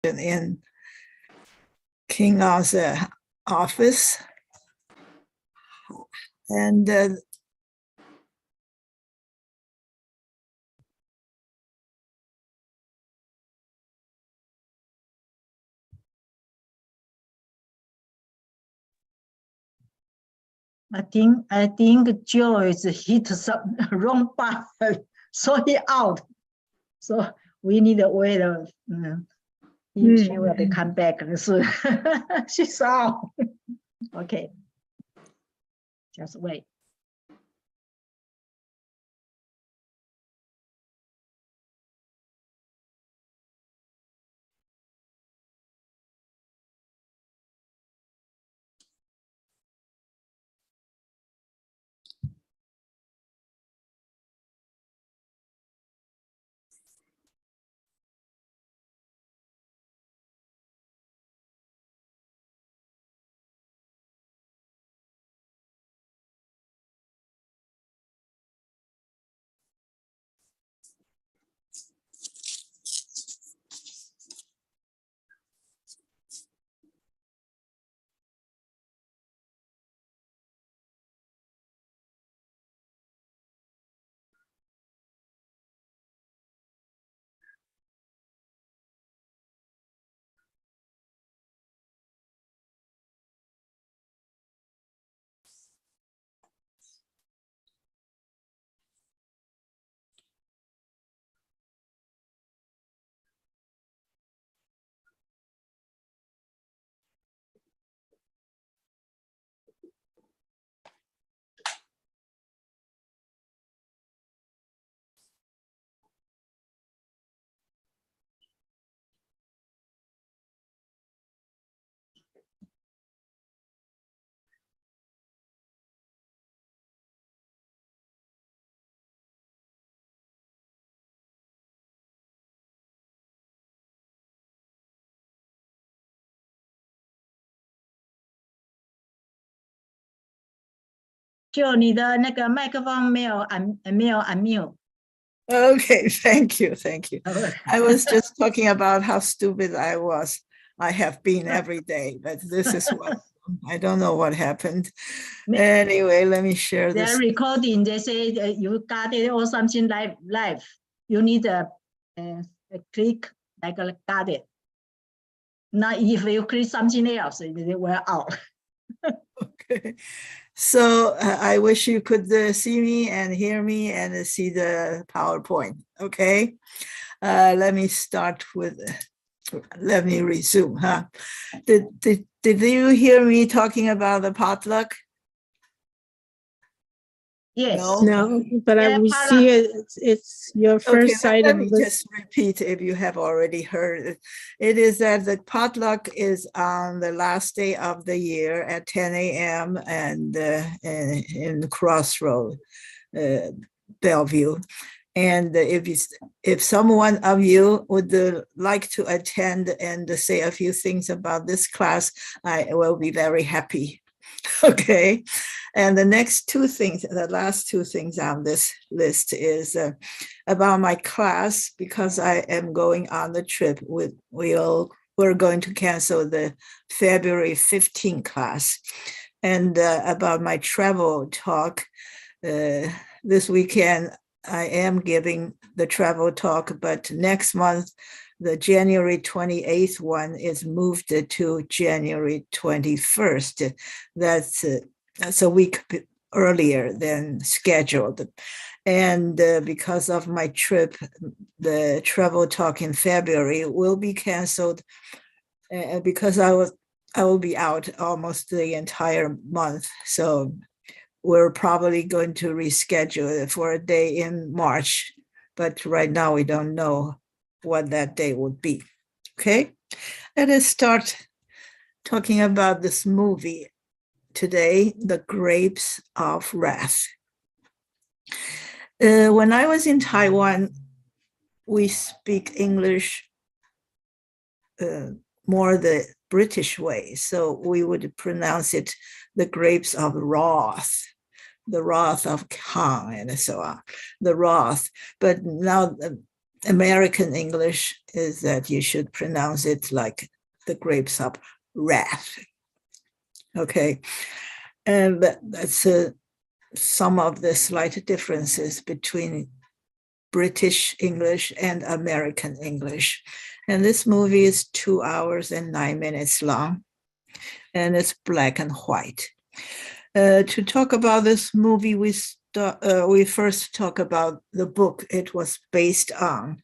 in King Arthur's office. And I think Joyce hit some wrong button, so he out. So we need to wait. She will be come back soon. She's out. Okay, just wait.就你的那个麦克风没有unmute。 Okay, thank you. I was just talking about how stupid I was. I have been every day, but this is what I don't know what happened. Anyway, let me share this. They're recording. They say you got it or something live. You need a click like got it. Now, if you click something else, they will out. Okay. So I wish you could see me and hear me and see the PowerPoint. Okay. Let me start with. Let me resume. Did you hear me talking about the potluck? Yes. No, but we see it. It's your first item. Let me just repeat if you have already heard it. It is that the potluck is on the last day of the year at 10 a.m. and in the Crossroad, Bellevue. And if someone of you would like to attend and say a few things about this class, I will be very happy. Okay. And the last two things on this list is about my class, because I am going on the trip. We're going to cancel the February 15 class. And about my travel talk, this weekend, I am giving the travel talk, but next month, the January 28th one is moved to January 21st. That's a week earlier than scheduled. And because of my trip, the travel talk in February will be canceled because I will be out almost the entire month. So we're probably going to reschedule it for a day in March, but right now we don't know what that day would be. Okay, let us start talking about this movie today, The Grapes of Wrath. When I was in Taiwan, we speak English more the British way, so we would pronounce it the grapes of wrath, the wrath of Huang, and so on, the wrath. But now American English is that you should pronounce it like the grapes of wrath. Okay, and that's some of the slight differences between British English and American English. And this movie is 2 hours and 9 minutes long, and it's black and white. To talk about this movie, we first talk about the book it was based on.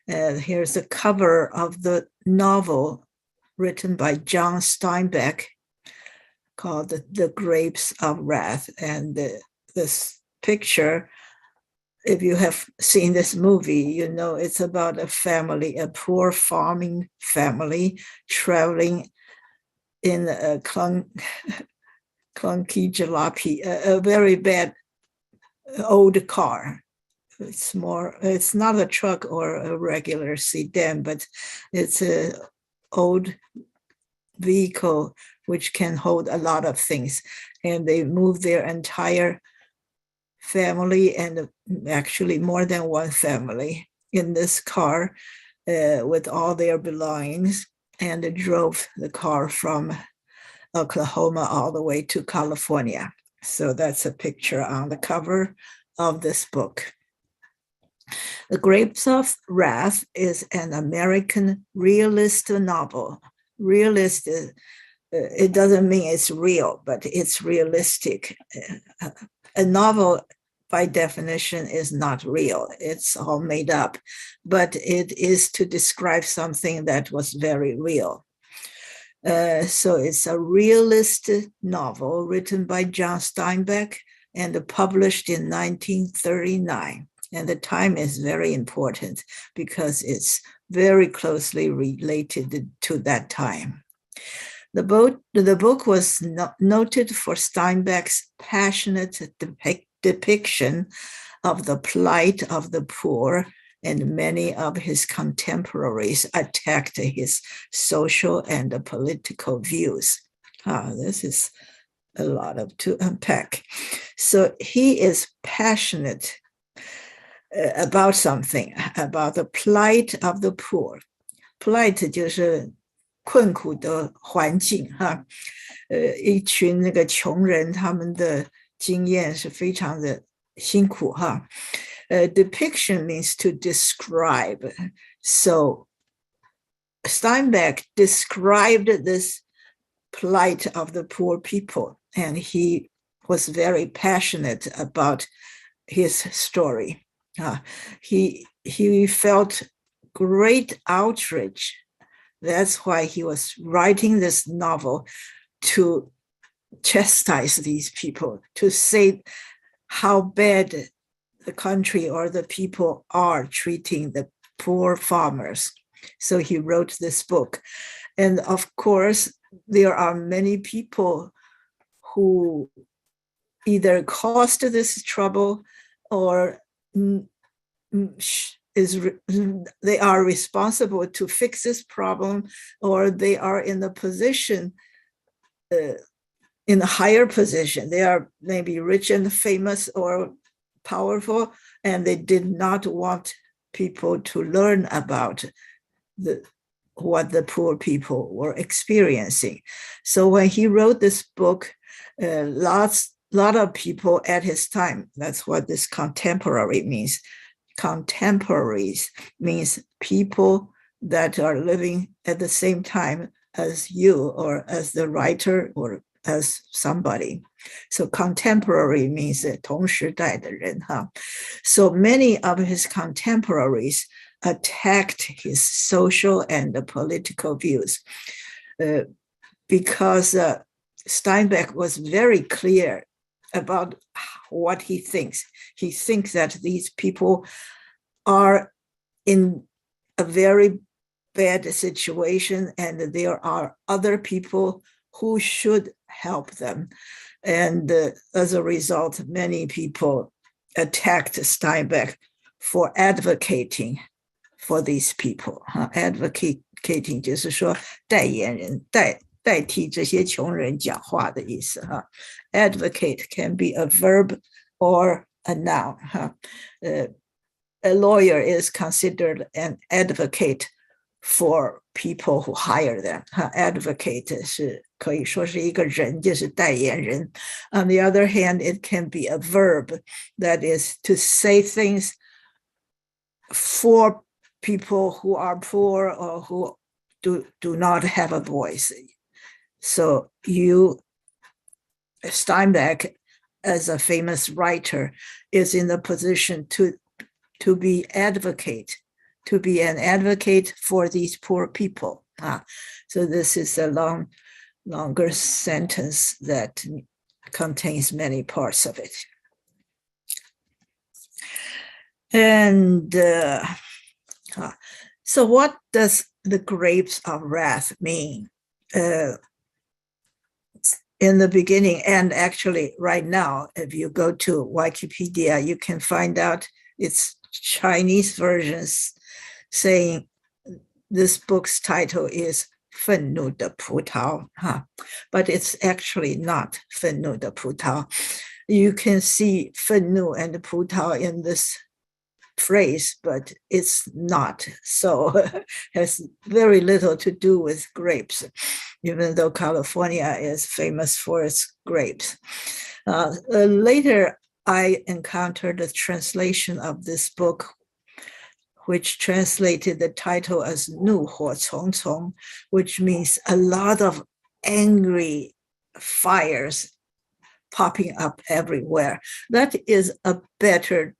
Here's the cover of the novel written by John Steinbeck called The Grapes of Wrath. And this picture, if you have seen this movie, you know it's about a family, a poor farming family traveling in a clunky jalopy, a very bad old car. It's not a truck or a regular sedan, but it's an old vehicle which can hold a lot of things. And they move their entire family, and actually more than one family, in this car with all their belongings, and they drove the car from Oklahoma all the way to California. So that's a picture on the cover of this book. The Grapes of Wrath is an American realist novel. Realist, it doesn't mean it's real, but it's realistic. A novel, by definition, is not real. It's all made up, but it is to describe something that was very real. So it's a realist novel written by John Steinbeck and published in 1939. And the time is very important because it's very closely related to that time. The book was noted for Steinbeck's passionate depiction of the plight of the poor, and many of his contemporaries attacked his social and political views. This is a lot to unpack. So he is passionate about something, about the plight of the poor. Plight 就是困苦的环境哈，一群那个穷人，他们的经验是非常的辛苦哈。Depiction means to describe. So Steinbeck described this plight of the poor people, and he was very passionate about his story. He felt great outrage. That's why he was writing this novel, to chastise these people, to say how bad the country or the people are treating the poor farmers. So he wrote this book. And of course, there are many people who either caused this trouble or they are responsible to fix this problem, or they are in the position, in a higher position. They are maybe rich and famous or powerful, and they did not want people to learn about what the poor people were experiencing. So when he wrote this book, lot of people at his time, that's what this contemporary means. Contemporaries means people that are living at the same time as you, or as the writer, or as somebody. So contemporary means 同时代的人哈. So many of his contemporaries attacked his social and political views because Steinbeck was very clear about what he thinks. He thinks that these people are in a very bad situation, and there are other people who should help them. And as a result, many people attacked Steinbeck for advocating for these people. Advocating 就是说代言人，代替这些穷人讲话的意思哈。Advocate can be a verb or a noun 哈。a lawyer is considered an advocate for people who hire them. Advocate 是可以说是一个人，就是代言人。On the other hand, it can be a verb, that is to say things for people who are poor or who do not have a voice. So Steinbeck, as a famous writer, is in the position to be an advocate for these poor people. So this is a longer sentence that contains many parts of it. And so what does the grapes of wrath mean? In the beginning, and actually right now, if you go to Wikipedia, you can find out it's Chinese versions saying this book's title is 愤怒的葡萄, but it's actually not 愤怒的葡萄. You can see 愤怒 and 葡萄in this phrase, but it's not. So has very little to do with grapes, even though California is famous for its grapes. Later, I encountered a translation of this book, which translated the title as 怒火重重, which means a lot of angry fires popping up everywhere. That is a better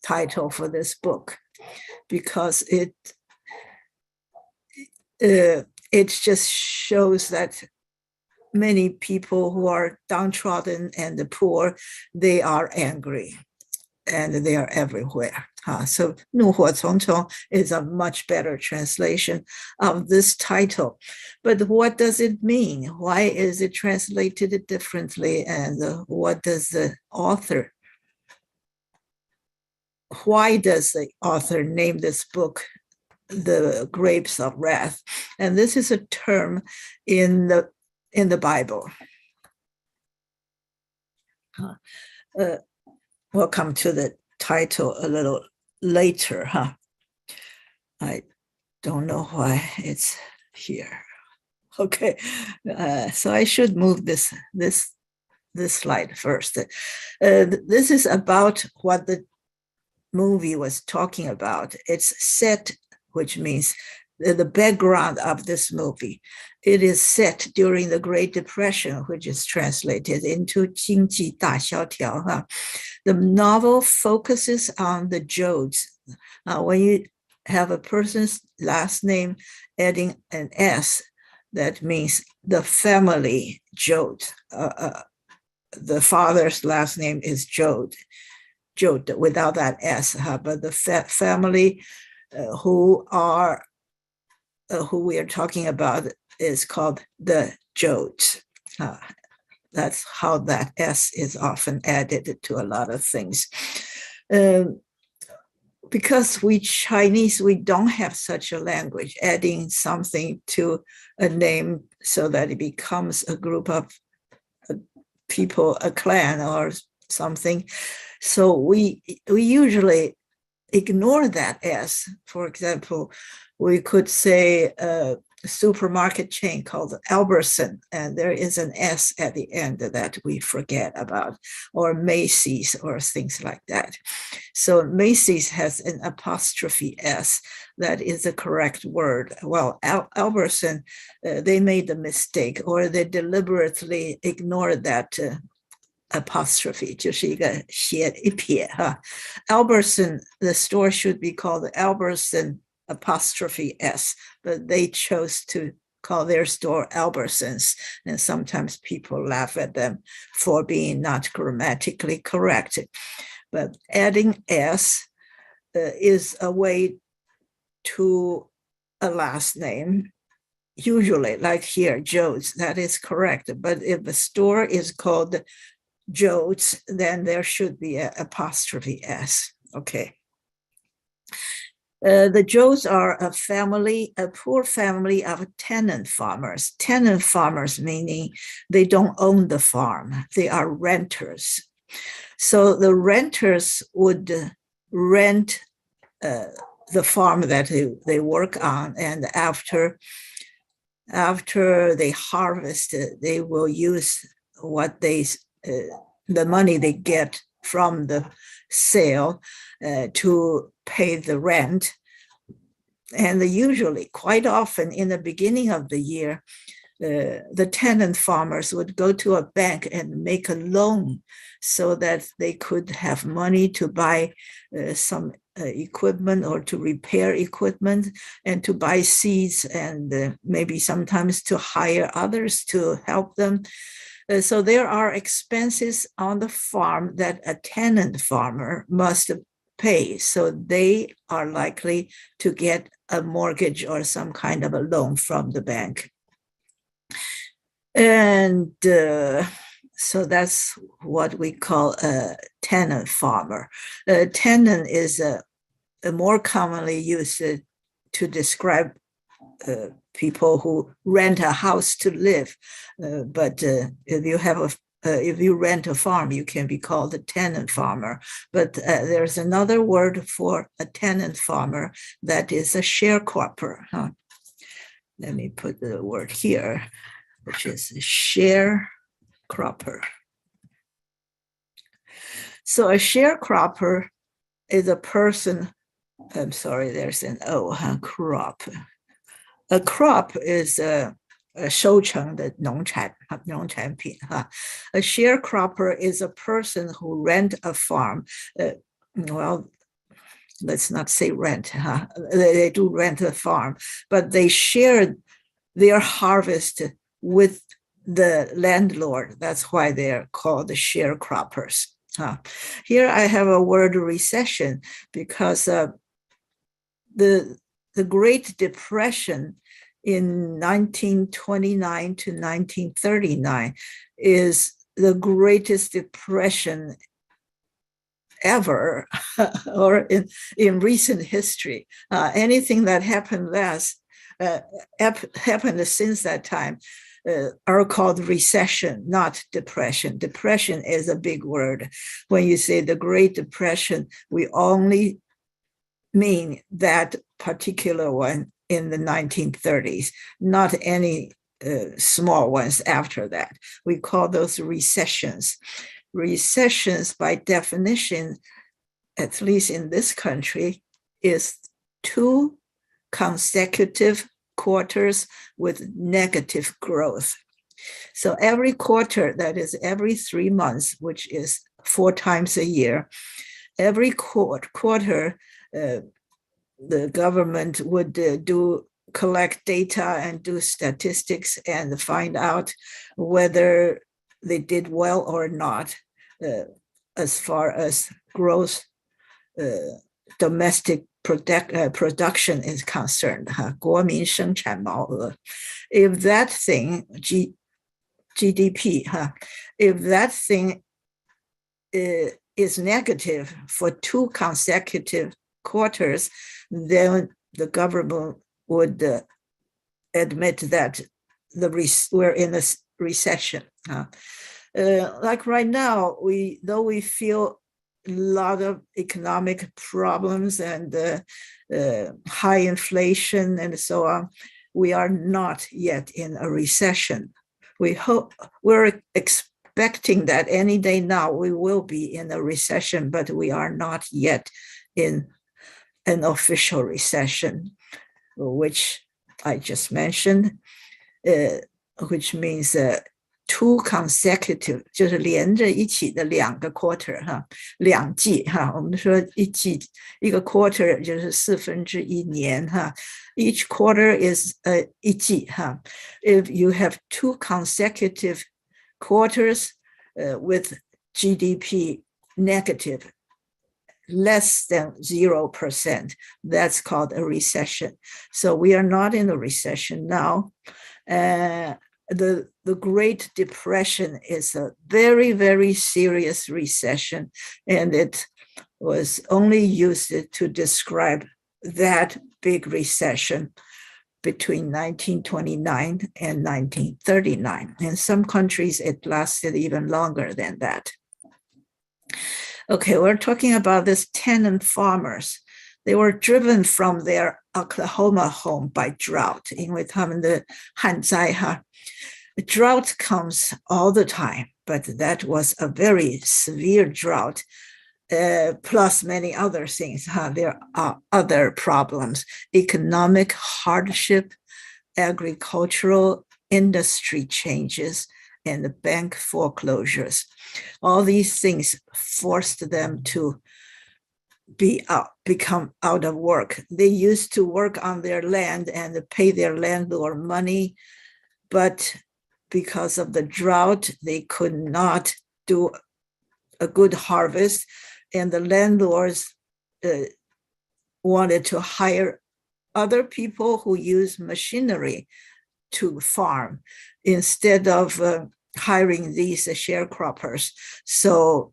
title for this book, because it just shows that many people who are downtrodden and the poor, they are angry and they are everywhere. So 怒火重重 is a much better translation of this title. But what does it mean? Why is it translated differently? And what does the author, why does the author name this book The Grapes of Wrath? And this is a term in the Bible. We'll come to the title a little later. I don't know why it's here. Okay, so I should move this slide first. This is about what the movie was talking about. It's set, which means the background of this movie. It is set during the Great Depression, which is translated into 经济大萧条. The novel focuses on the Jodes. When you have a person's last name adding an S, that means the family Jode. The father's last name is Jode without that S, but the family who we are talking about is called the Jodes. That's how that S is often added to a lot of things. Because we Chinese, we don't have such a language, adding something to a name so that it becomes a group of people, a clan or something. So we usually ignore that S. For example, we could say a supermarket chain called Albertson, and there is an S at the end that we forget about, or Macy's or things like that. So Macy's has an apostrophe S. That is the correct word. Well, Albertson, they made a mistake, or they deliberately ignored that apostrophe, 就是一个斜一撇, Albertson, the store should be called Albertson apostrophe S, but they chose to call their store Albertsons, and sometimes people laugh at them for being not grammatically correct. But adding S is a way to a last name, usually like here, Jodes, that is correct. But if a store is called Jodes, then there should be an apostrophe S. Okay. The Jodes are a poor family of tenant farmers. Tenant farmers meaning they don't own the farm, they are renters. So the renters would rent the farm that they work on, and after they harvest it, they will use what the money they get from the sale to pay the rent. And usually, quite often in the beginning of the year, the tenant farmers would go to a bank and make a loan so that they could have money to buy some equipment or to repair equipment and to buy seeds and maybe sometimes to hire others to help them. So there are expenses on the farm that a tenant farmer must pay. So they are likely to get a mortgage or some kind of a loan from the bank. And so that's what we call a tenant farmer. Tenant is a more commonly used to describe people who rent a house to live. But if you rent a farm, you can be called a tenant farmer. But there's another word for a tenant farmer that is a sharecropper. Huh? Let me put the word here, which is sharecropper. So a sharecropper is a person, I'm sorry, there's an O, crop. A crop is a 收成的农产品 A sharecropper is a person who rent a farm. Well, let's not say rent. They do rent a farm, but they share their harvest with the landlord. That's why they're called the sharecroppers. Here I have a word recession because the Great Depression in 1929 to 1939 is the greatest depression ever or in recent history. Anything that happened happened since that time are called recession, not depression. Depression is a big word. When you say the Great Depression, we only mean that particular one in the 1930s, not any small ones after that. We call those recessions. Recessions, by definition, at least in this country, is 2 consecutive quarters with negative growth. So every quarter, that is every 3 months, which is 4 times a year, every quarter, the government would collect data and do statistics and find out whether they did well or not as far as gross domestic production is concerned. 国民生产毛额. If that thing, GDP, if that thing is negative for 2 consecutive quarters, then the government would admit that we're in a recession. Like right now, though we feel a lot of economic problems and high inflation and so on, we are not yet in a recession. We're expecting that any day now we will be in a recession, but we are not yet in an official recession, which I just mentioned, which means 2 consecutive, 就是连着一起的2个 quarter 2季我们说一个 quarter 就是1/4年Each quarter is 一季If you have 2 consecutive quarters with GDP negative, less than 0%, that's called a recession. So we are not in a recession now. The Great Depression is a very, very serious recession, and it was only used to describe that big recession between 1929 and 1939. In some countries, it lasted even longer than that. Okay, we're talking about this tenant farmers. They were driven from their Oklahoma home by drought, 因为他们的旱灾哈。Drought comes all the time, but that was a very severe drought, plus many other things. There are other problems, economic hardship, agricultural industry changes, and bank foreclosures. All these things forced them to become out of work. They used to work on their land and pay their landlord money, but because of the drought, they could not do a good harvest, and the landlords wanted to hire other people who use machinery to farm instead of hiring these sharecroppers. So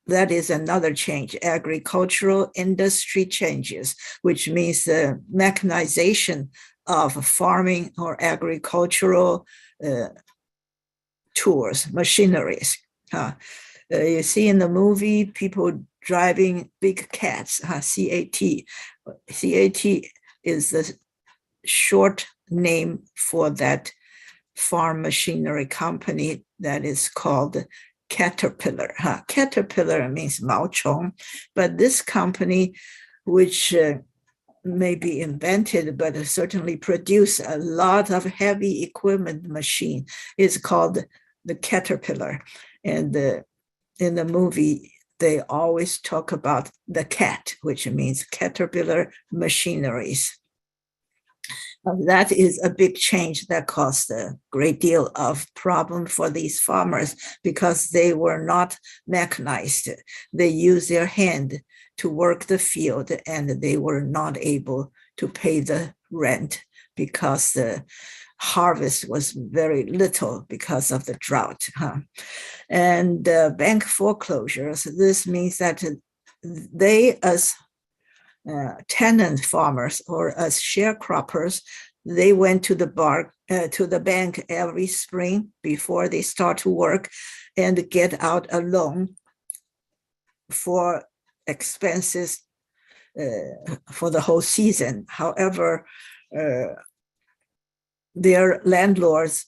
that is another change. Agricultural industry changes, which means the mechanization of farming or agricultural tools, machineries. You see in the movie people driving big cats, CAT. CAT is the short name for that farm machinery company that is called Caterpillar. Caterpillar means 毛虫, but this company, which may be invented, but certainly produce a lot of heavy equipment machine, is called the Caterpillar. And in the movie, they always talk about the cat, which means Caterpillar machineries. That is a big change that caused a great deal of problem for these farmers because they were not mechanized. They used their hand to work the field, and they were not able to pay the rent because the harvest was very little because of the drought. And bank foreclosures, this means that they, as tenant farmers or as sharecroppers, they went to the bank every spring before they start to work and get out a loan for expenses for the whole season. However, their landlords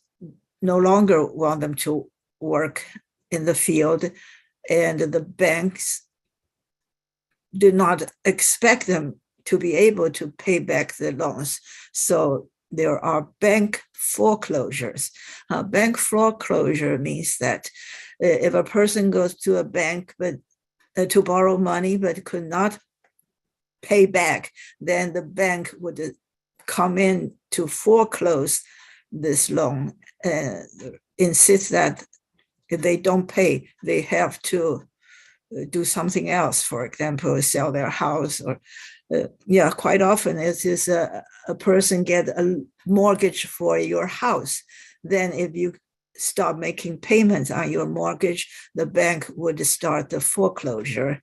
no longer want them to work in the field, and the banks do not expect them to be able to pay back the loans. So there are bank foreclosures. Bank foreclosure means that if a person goes to a bank but to borrow money but could not pay back, then the bank would come in to foreclose this loan, insist that if they don't pay, they have to do something else, for example, sell their house, or quite often it is a person get a mortgage for your house. Then if you stop making payments on your mortgage, the bank would start the foreclosure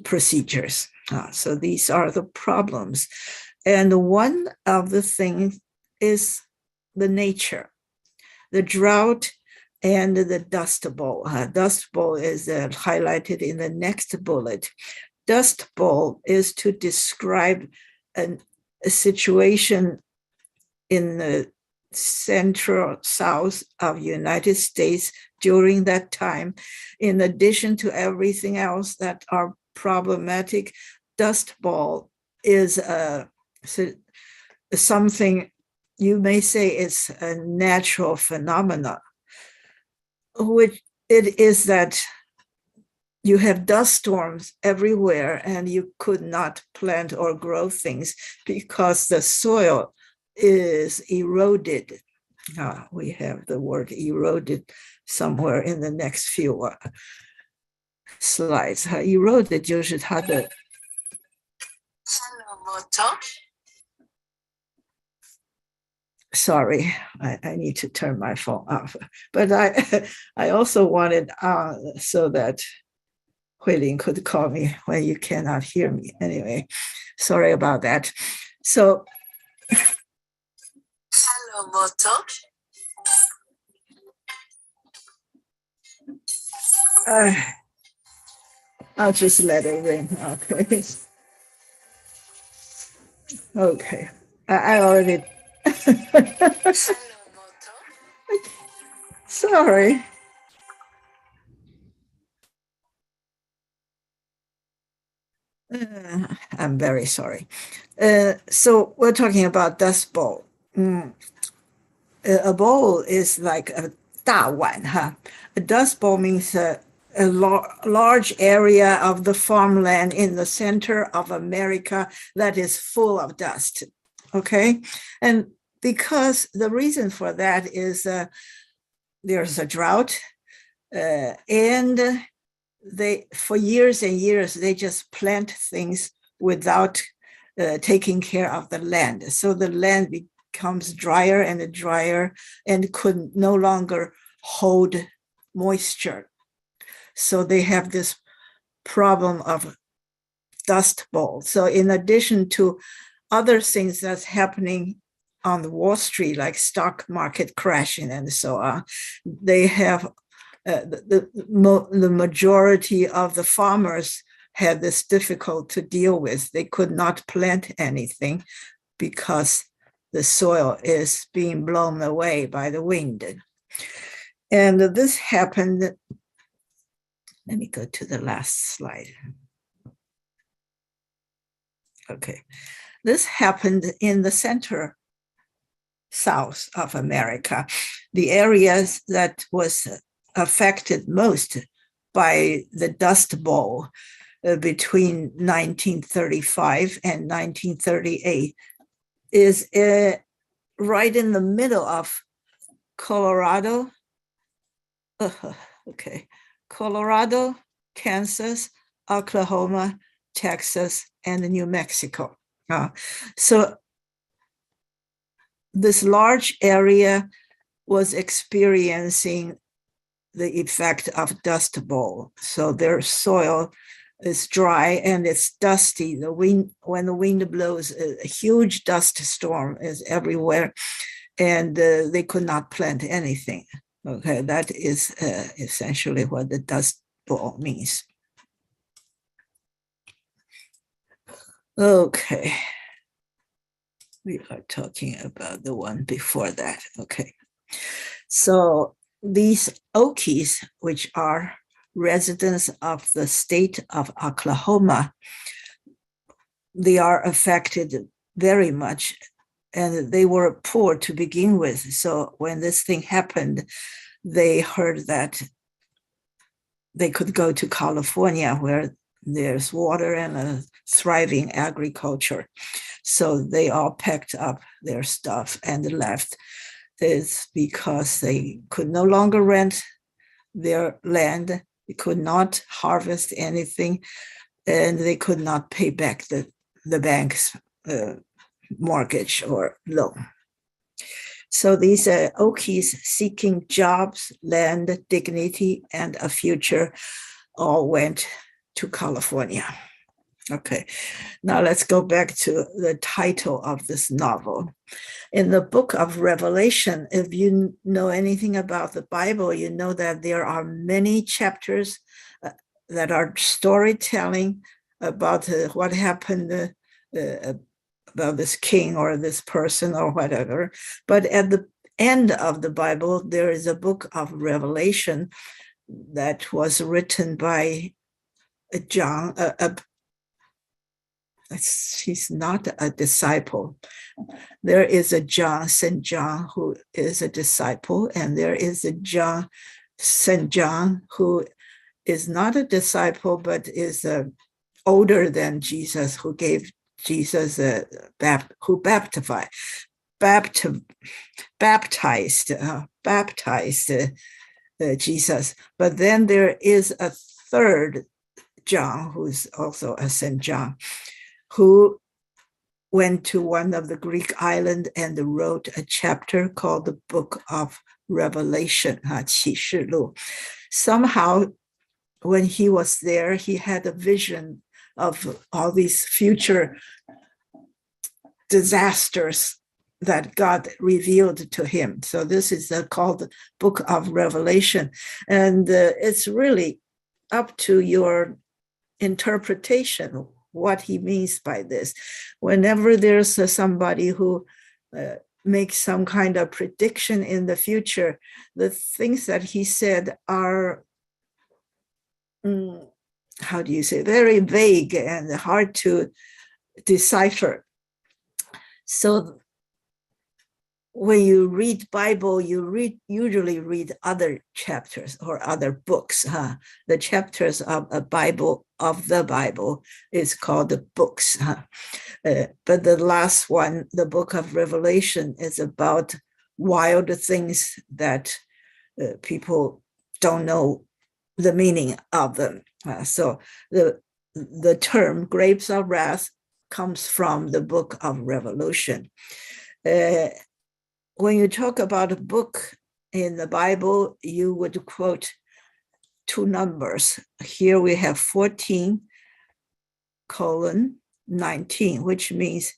procedures. So these are the problems. And one of the things is the nature, the drought, and the Dust Bowl. Dust Bowl is highlighted in the next bullet. Dust Bowl is to describe a situation in the central south of United States during that time. In addition to everything else that are problematic, Dust Bowl is something you may say is a natural phenomenon, which it is that you have dust storms everywhere and you could not plant or grow things because the soil is eroded. We have the word eroded somewhere in the next few slides. Eroded 就是它的 Sorry, I need to turn my phone off. But I also wanted so that Huilin could call me when you cannot hear me. Anyway, sorry about that. So, hello, Moto. I'll just let it ring. Okay. Okay. I already. Sorry. I'm very sorry. So we're talking about dust bowl. A bowl is like a 大碗, huh? A dust bowl means a large area of the farmland in the center of America that is full of dust. Okay. And because the reason for that is there's a drought, and they, for years and years, they just plant things without taking care of the land. So the land becomes drier and drier and could no longer hold moisture. So they have this problem of dust bowl. So in addition to other things that's happening on the Wall Street, like stock market crashing and so on, they have the majority of the farmers had this difficult to deal with. They could not plant anything because the soil is being blown away by the wind. And this happened, let me go to the last slide. Okay, this happened in the center south of America, the areas that was affected most by the Dust Bowl between 1935 and 1938 is right in the middle of Colorado, Colorado, Kansas, Oklahoma, Texas, and New Mexico. So this large area was experiencing the effect of Dust Bowl. So their soil is dry and it's dusty. The wind, when the wind blows, a huge dust storm is everywhere, and they could not plant anything. Okay, that is essentially what the Dust Bowl means. Okay, we are talking about the one before that. Okay, so these Okies, which are residents of the state of Oklahoma, they are affected very much, and they were poor to begin with. So when this thing happened, they heard that they could go to California where there's water and a thriving agriculture. So they all packed up their stuff and left. It's because they could no longer rent their land, they could not harvest anything, and they could not pay back the bank's mortgage or loan. So these Okies seeking jobs, land, dignity, and a future all went to California. Okay, now let's go back to the title of this novel. In the book of Revelation, if you know anything about the Bible, you know that there are many chapters that are storytelling about what happened about this king or this person or whatever. But at the end of the Bible, there is a book of Revelation that was written by John. He's not a disciple. There is a John, St. John, who is a disciple, and there is a John, St. John, who is not a disciple, but is older than Jesus, who gave Jesus, who baptized Jesus. But then there is a third John, who's also a St. John, who went to one of the Greek islands and wrote a chapter called the Book of Revelation, 启示录. Somehow, when he was there, he had a vision of all these future disasters that God revealed to him. So this is called the Book of Revelation. And it's really up to your interpretation, what he means by this. Whenever there's somebody who makes some kind of prediction in the future, the things that he said are, how do you say, very vague and hard to decipher. So when you read Bible, you usually read other chapters or other books. The chapters of the Bible is called the books. But the last one, the book of Revelation, is about wild things that people don't know the meaning of them. So the term grapes of wrath comes from the book of Revelation. When you talk about a book in the Bible, you would quote two numbers. Here we have 14:19, which means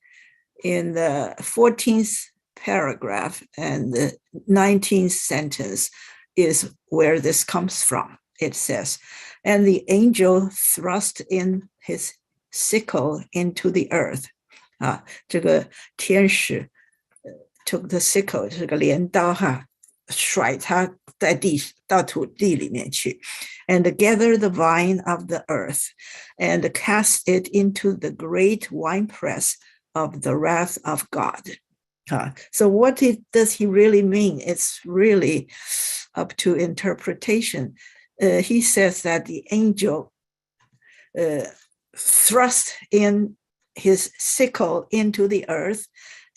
in the 14th paragraph and the 19th sentence is where this comes from. It says, and the angel thrust in his sickle into the earth. 这个天使 took the sickle, 这个镰刀甩它在地到土地里面去 and gather the vine of the earth and cast it into the great winepress of the wrath of God. So what does he really mean? It's really up to interpretation. He says that the angel thrust in his sickle into the earth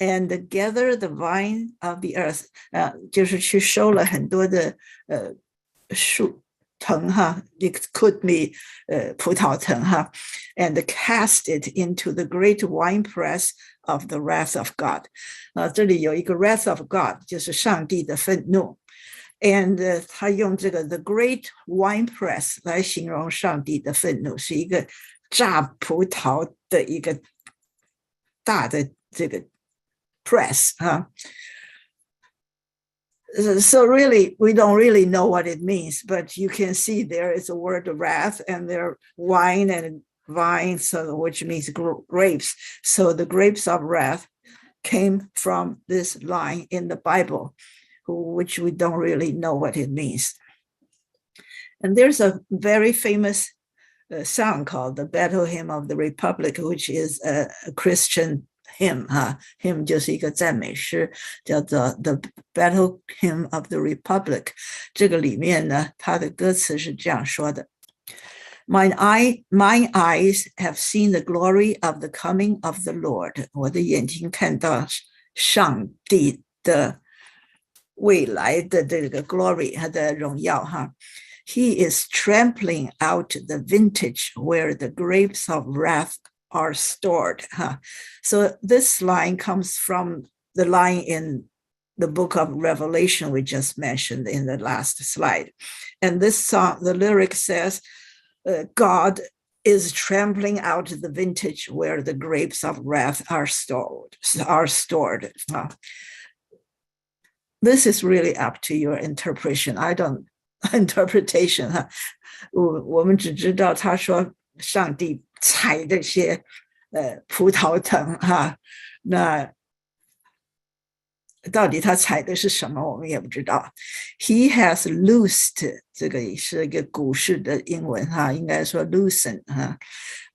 and gather the vine of the earth. 就是去收了很多的树藤 it could be 葡萄藤 and cast it into the great winepress of the wrath of God. 这里有一个 wrath of God, 就是上帝的愤怒。And 他用这个 the great winepress 来形容上帝的愤怒，是一个榨葡萄的一个大的这个 press. So really, we don't really know what it means, but you can see there is a word wrath and there wine and vine, so which means grapes. So the grapes of wrath came from this line in the Bible, which we don't really know what it means. And there's a very famous song called the Battle Hymn of the Republic, which is a Christian hymn. Hymn 就是一个赞美诗，叫做 The Battle Hymn of the Republic. 这个里面呢，它的歌词是这样说的：Mine eyes have seen the glory of the coming of the Lord. 我的眼睛看到上帝的未来的这个 glory, 他的荣耀哈。He is trampling out the vintage where the grapes of wrath are stored. So this line comes from the line in the book of Revelation we just mentioned in the last slide. And this song, the lyric says, God is trampling out the vintage where the grapes of wrath are stored. This is really up to your interpretation. Interpretation. 我们只知道他说上帝采这些葡萄藤那到底他采的是什么我们也不知道。He has loosed, 这个是一个古式的英文应该说 loosen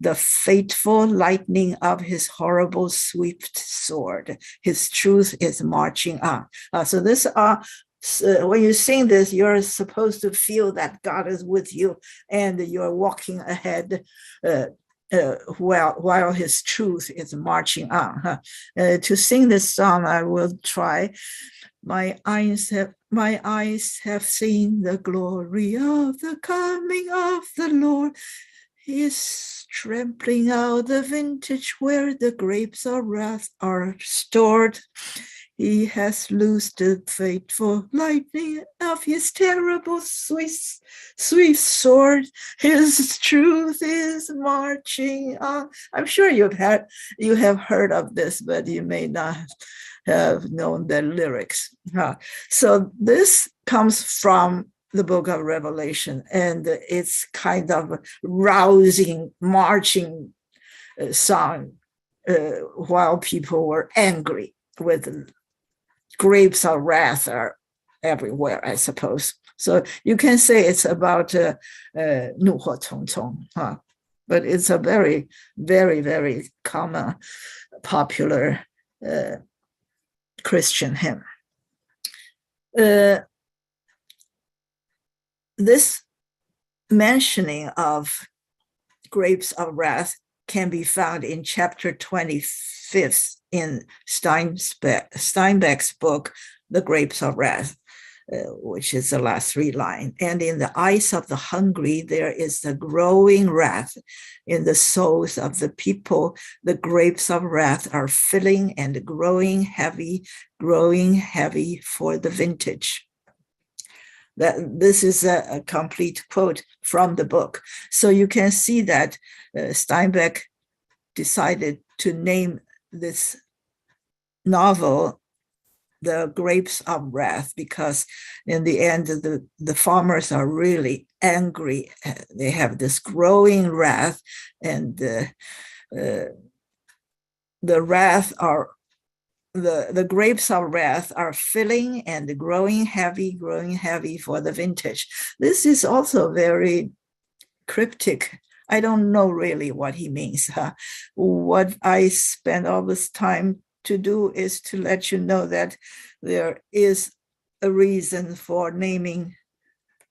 the fateful lightning of his horrible swift sword. His truth is marching on. So this when you sing this, you're supposed to feel that God is with you and you're walking ahead while his truth is marching on. To sing this song, I will try. My eyes have seen the glory of the coming of the Lord. He is trampling out the vintage where the grapes of wrath are stored. He has loosed the fateful lightning of his terrible swift sword. His truth is marching on. I'm sure you have heard of this, but you may not have known the lyrics. So this comes from the book of Revelation, and it's kind of rousing, marching song while people were angry with grapes of wrath are everywhere, I suppose. So you can say it's about 怒火冲冲, but it's a very, very, very common, popular Christian hymn. This mentioning of grapes of wrath can be found in chapter 25 in Steinbeck's book, The Grapes of Wrath, which is the last 3 lines. And in the eyes of the hungry, there is the growing wrath. In the souls of the people, the grapes of wrath are filling and growing heavy for the vintage. This is a complete quote from the book. So you can see that Steinbeck decided to name this novel The Grapes of Wrath, because in the end, the farmers are really angry. They have this growing wrath, and the wrath are the grapes of wrath are filling and growing heavy for the vintage. This is also very cryptic. I don't know really what he means. What I spend all this time to do is to let you know that there is a reason for naming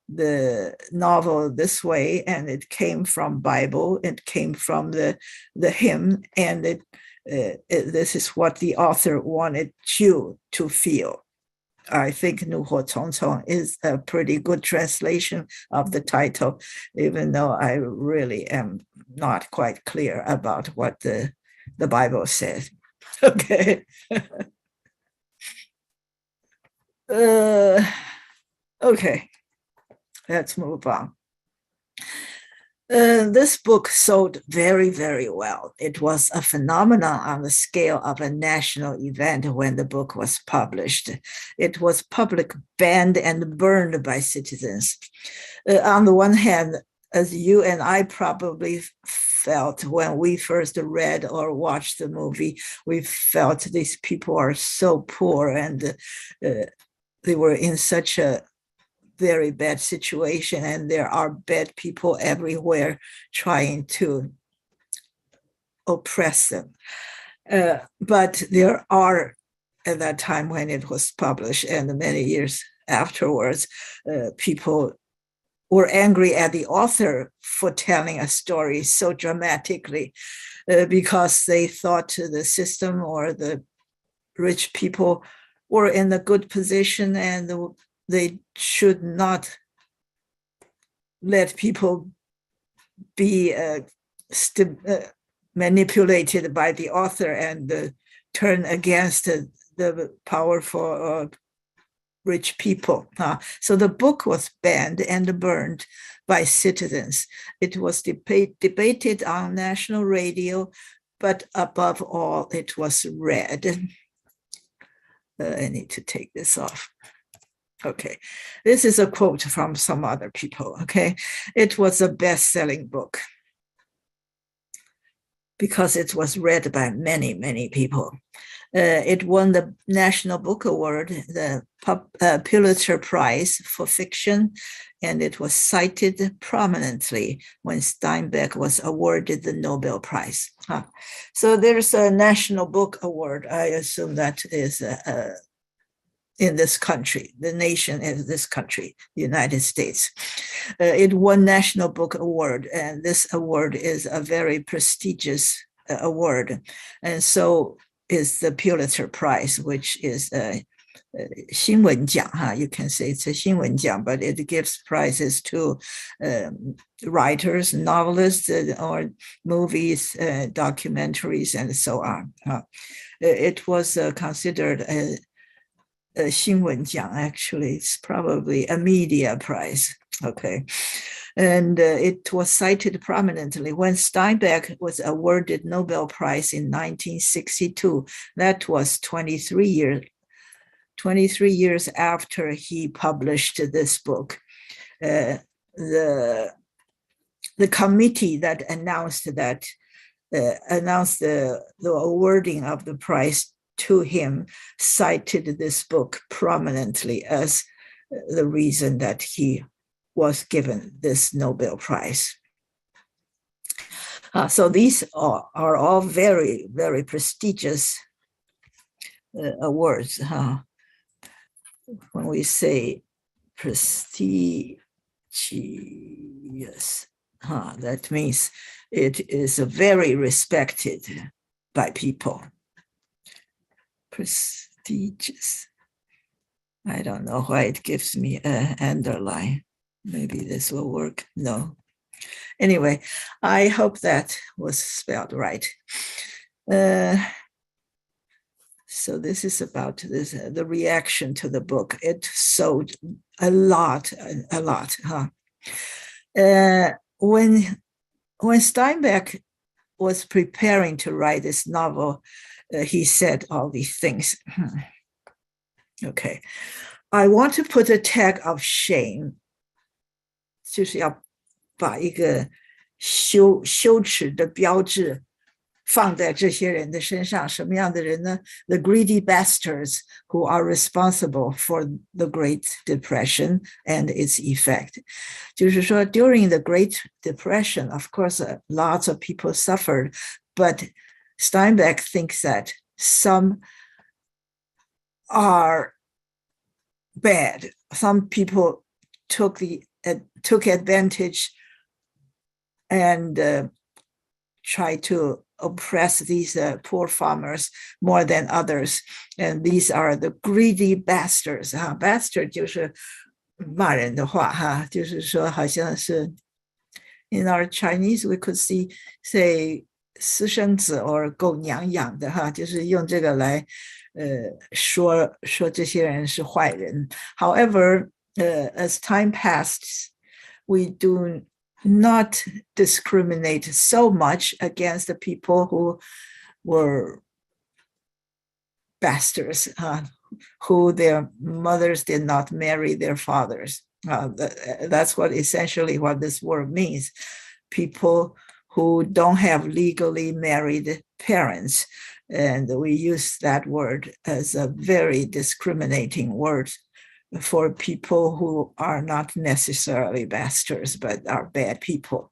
the novel this way, and it came from Bible, it came from the hymn, and this is what the author wanted you to feel. I think 怒火冲冲 is a pretty good translation of the title, even though I really am not quite clear about what the Bible says. Okay. Okay, let's move on. This book sold very, very well. It was a phenomenon on the scale of a national event when the book was published. It was public banned and burned by citizens. On the one hand, as you and I probably felt when we first read or watched the movie, we felt these people are so poor, and they were in such a very bad situation, and there are bad people everywhere trying to oppress them. But there are, at that time when it was published and many years afterwards, people were angry at the author for telling a story so dramatically, because they thought the system or the rich people were in a good position, and they should not let people be manipulated by the author and turn against the powerful rich people. So the book was banned and burned by citizens. It was debated on national radio, but above all, it was read. I need to take this off. Okay, this is a quote from some other people, okay? It was a best-selling book because it was read by many, many people. It won the National Book Award, the Pulitzer Prize for fiction, and it was cited prominently when Steinbeck was awarded the Nobel Prize. So there's a National Book Award. I assume that is in this country. The nation is this country, the United States. It won National Book Award, and this award is a very prestigious award. And so is the Pulitzer Prize, which is a 新闻奖, you can say it's a 新闻奖, but it gives prizes to writers, novelists, or movies, documentaries, and so on. It was considered a 新闻奖, actually. It's probably a media prize, okay? And it was cited prominently when Steinbeck was awarded Nobel Prize in 1962. That was 23 years after he published this book. the committee that announced the awarding of the prize to him cited this book prominently as the reason that he was given this Nobel Prize. So these are all very, very prestigious awards. When we say prestigious, that means it is very respected by people. Prestigious. I don't know why it gives me an underline. Maybe this will work. No. Anyway, I hope that was spelled right. So this is about the reaction to the book. It sold a lot. When Steinbeck was preparing to write this novel, he said all these things. Okay, I want to put a tag of shame. 就是要把一个羞耻的标志放在这些人的身上。什么样的人呢？ The greedy bastards who are responsible for the Great Depression and its effect. 就是说 during the Great Depression, of course, lots of people suffered, but Steinbeck thinks that some are bad. Some people took advantage and tried to oppress these poor farmers more than others. And these are the greedy bastards. Bastard 就是骂人的话，就是说好像是 in our Chinese we could say 私生子 or 狗娘养的，就是用这个来说这些人是坏人。However, as time passed, we do not discriminate so much against the people who were bastards, who their mothers did not marry their fathers. That's essentially what this word means. People who don't have legally married parents. And we use that word as a very discriminating word for people who are not necessarily bastards, but are bad people.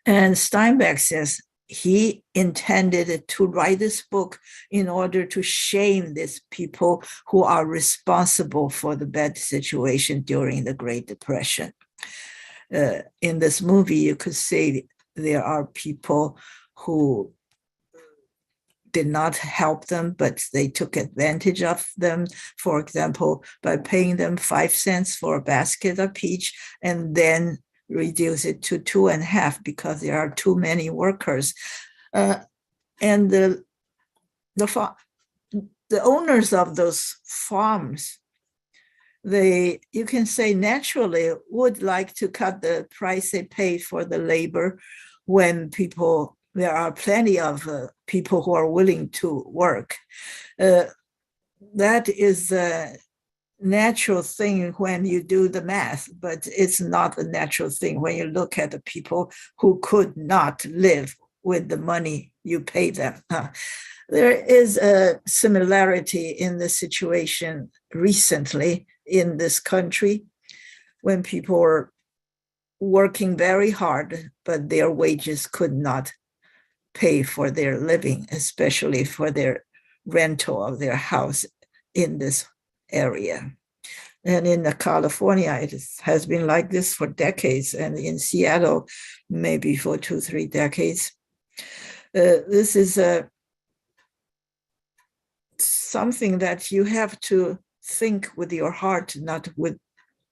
And Steinbeck says he intended to write this book in order to shame these people who are responsible for the bad situation during the Great Depression. In this movie, you could say there are people who did not help them, but they took advantage of them, for example, by paying them 5 cents for a basket of peach and then reduce it to 2.5 because there are too many workers. And the owners of those farms, you can say naturally would like to cut the price they pay for the labor when there are plenty of people who are willing to work. That is a natural thing when you do the math, but it's not a natural thing when you look at the people who could not live with the money you pay them. There is a similarity in the situation recently in this country when people were working very hard, but their wages could not pay for their living, especially for their rental of their house in this area. And in California, it has been like this for decades, and in Seattle, maybe for 2-3 decades. This is something that you have to think with your heart, not with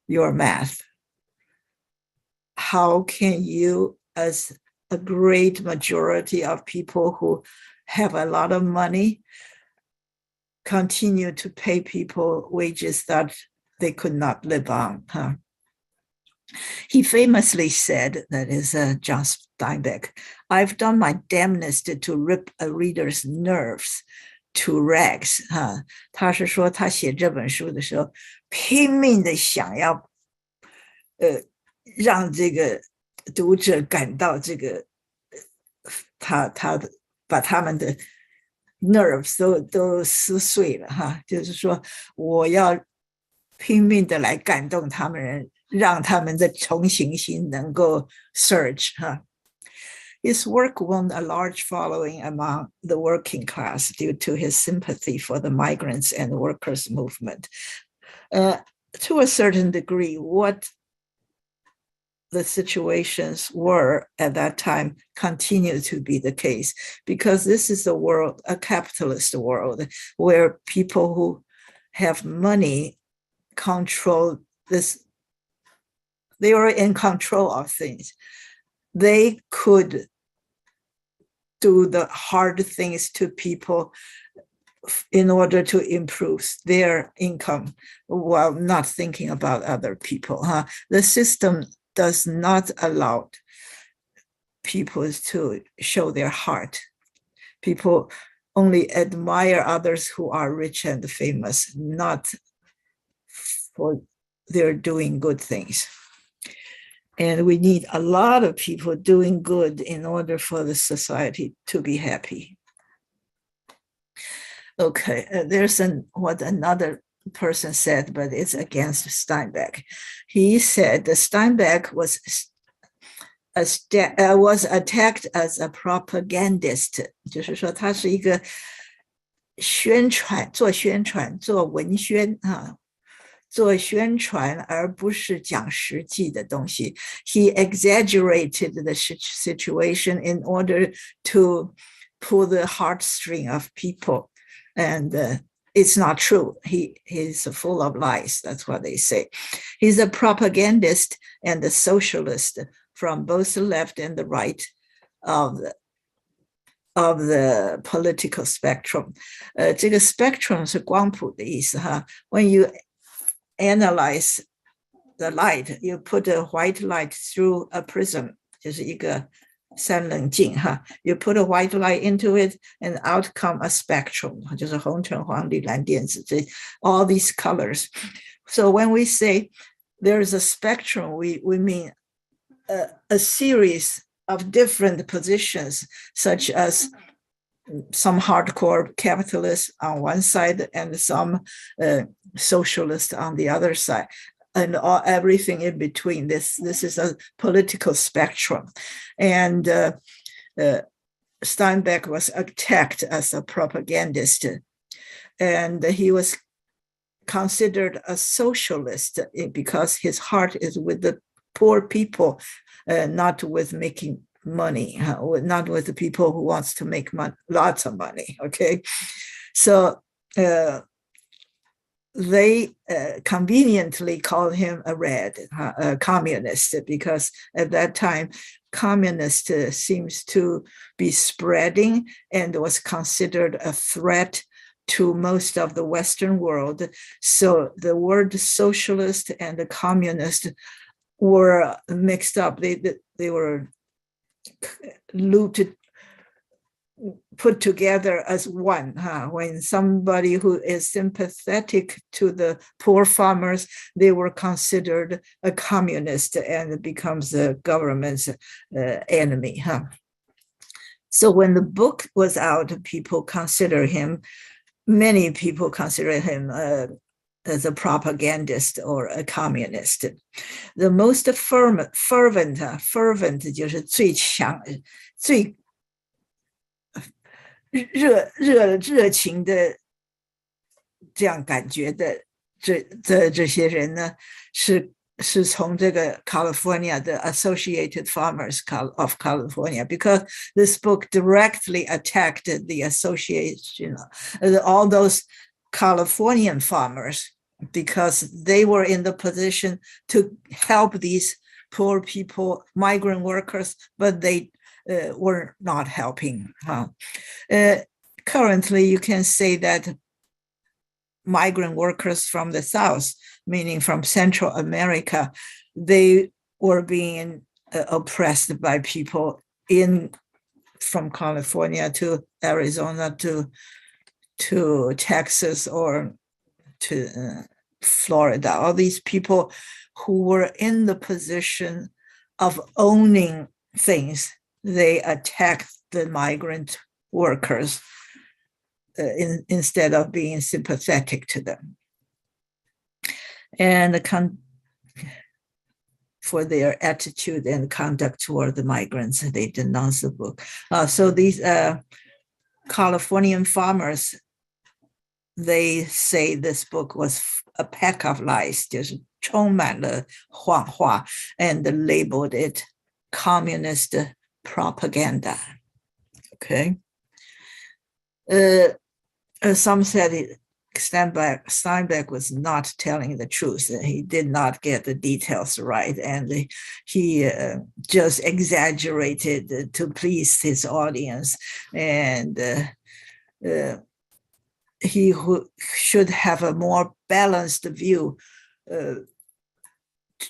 your math. How can you, as a great majority of people who have a lot of money, continue to pay people wages that they could not live on? He famously said, that is John Steinbeck, I've done my damnedest to rip a reader's nerves to rags. 他是说他写这本书的时候拼命的想要让这个读者感到这个他把他们的 nerves 都撕碎了哈，就是说我要拼命的来感动他们人，让他们的同情心能够 surge 哈。His work won a large following among the working class due to his sympathy for the migrants and workers' movement. To a certain degree, what the situations were at that time continue to be the case, because this is a world, a capitalist world, where people who have money control this. They were in control of things. They could do the hard things to people in order to improve their income while not thinking about other people. The system does not allow people to show their heart. People only admire others who are rich and famous, not for their doing good things. And we need a lot of people doing good in order for the society to be happy. Okay, there's what another person said, but it's against Steinbeck. He said that Steinbeck was attacked as a propagandist, 就是说他是一个做宣传做文宣做宣传而不是讲实际的东西。He exaggerated the situation in order to pull the heartstring of people, and it's not true. He's full of lies. That's what they say. He's a propagandist and a socialist from both the left and the right of the political spectrum. 这个 spectrum 是光谱的意思哈。When you analyze the light, you put a white light through a prism, 就是一个三棱镜哈。You put a white light into it, and out come a spectrum, 就是红橙黄绿蓝靛紫， all these colors. So when we say there's a spectrum, we mean a series of different positions, such as some hardcore capitalists on one side and some socialists on the other side, and everything in between. This is a political spectrum. And Steinbeck was attacked as a propagandist, and he was considered a socialist because his heart is with the poor people, not with making money, not with the people who wants to make lots of money. Okay, so they conveniently called him a communist, because at that time communist seems to be spreading and was considered a threat to most of the Western world. So the word socialist and the communist were mixed up. They were put together as one. When somebody who is sympathetic to the poor farmers, they were considered a communist and becomes the government's enemy. So when the book was out, many people consider him as a propagandist or a communist. The most fervent 就是最强最热情的这样感觉的这些人呢，是从这个 California, the Associated Farmers of California, because this book directly attacked the association, all those Californian farmers, because they were in the position to help these poor people, migrant workers, but they were not helping. Currently, you can say that migrant workers from the South, meaning from Central America, they were being oppressed by people from California to Arizona to Texas or to Florida, all these people who were in the position of owning things, they attacked the migrant workers instead of being sympathetic to them. And for their attitude and conduct toward the migrants, they denounced the book. So these Californian farmers, they say this book was a pack of lies, 就是充满了谎话, and labeled it communist propaganda. Okay. Some said Steinbeck was not telling the truth. He did not get the details right, and he just exaggerated to please his audience. And he should have a more balanced view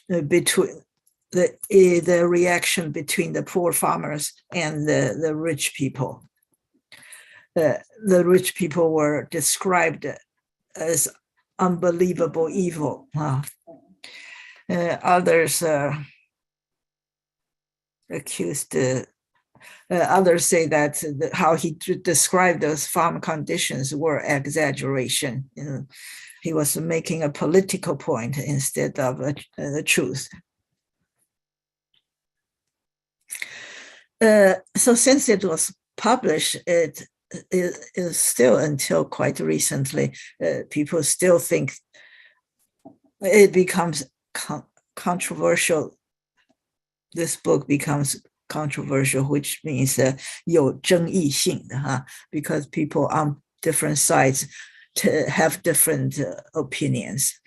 between the reaction between the poor farmers and the rich people. The rich people were described as unbelievable evil. Others accused, others say that how he described those farm conditions were exaggeration. He was making a political point instead of the truth. So since it was published, it is still, until quite recently, people still think it becomes controversial. This book becomes controversial, which means 有争议性的, because people on different sides have different opinions.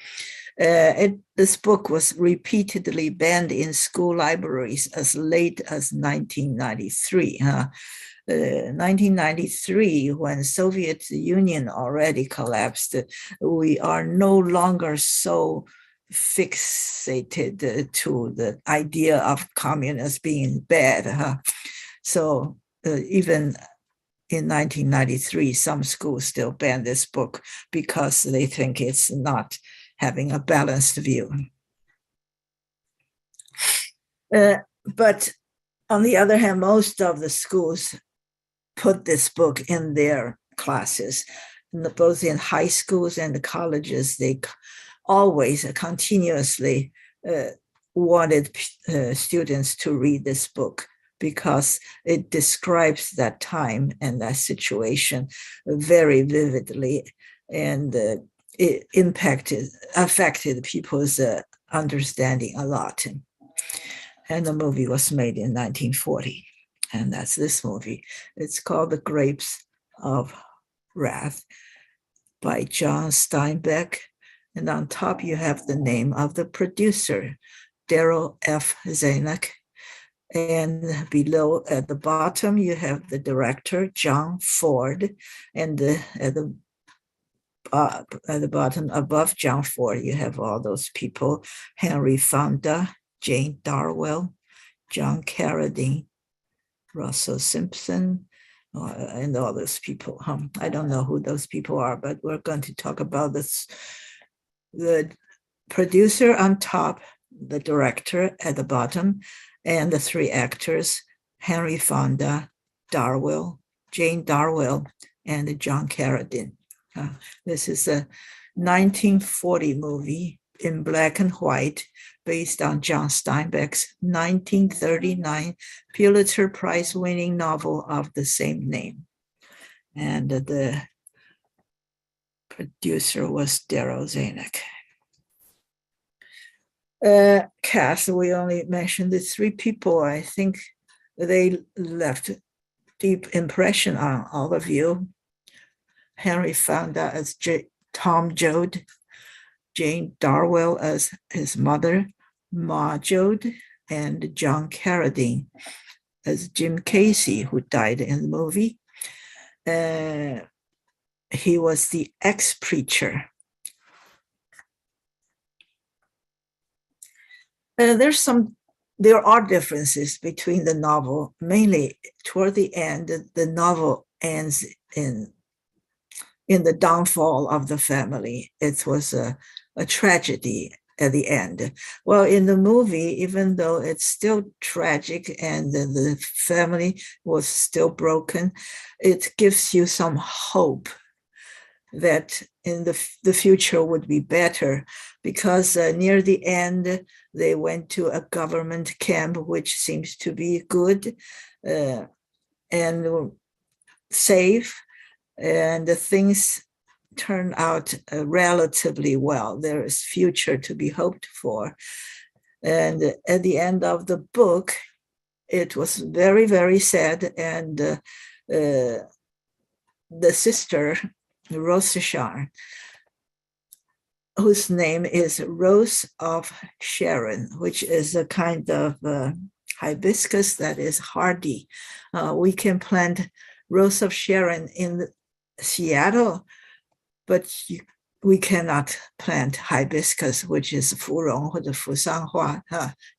This book was repeatedly banned in school libraries as late as 1993. 1993, when Soviet Union already collapsed, we are no longer so fixated to the idea of communists being bad. So even in 1993, some schools still ban this book because they think it's not having a balanced view. But on the other hand, most of the schools put this book in their classes, both in high schools and the colleges. They always continuously wanted students to read this book because it describes that time and that situation very vividly, and it affected people's understanding a lot. And the movie was made in 1940. And that's this movie. It's called The Grapes of Wrath by John Steinbeck. And on top, you have the name of the producer, Darryl F. Zanuck. And below, at the bottom, you have the director, John Ford. And at the bottom, above John Ford, you have all those people: Henry Fonda, Jane Darwell, John Carradine, Russell Simpson, and all those people. I don't know who those people are, but we're going to talk about this. The producer on top, the director at the bottom, and the three actors: Henry Fonda, Darwell, Jane Darwell, and John Carradine. This is a 1940 movie in black and white, based on John Steinbeck's 1939 Pulitzer Prize-winning novel of the same name. And the producer was Darryl Zanuck. Cast, we only mentioned the three people. I think they left deep impression on all of you. Henry Fonda as Tom Joad, Jane Darwell as his mother, Ma Joad, and John Carradine as Jim Casey, who died in the movie. He was the ex-preacher. There are differences between the novel. Mainly toward the end, the novel ends in the downfall of the family. It was a tragedy at the end. Well, in the movie, even though it's still tragic and the family was still broken, it gives you some hope that in the future would be better, because near the end, they went to a government camp, which seems to be good and safe, and the things turn out relatively well. There is future to be hoped for. And at the end of the book, it was very, very sad. And the sister, Rose Sharon, whose name is Rose of Sharon, which is a kind of hibiscus that is hardy. We can plant Rose of Sharon in Seattle, but we cannot plant hibiscus, which is 芙蓉或者福桑花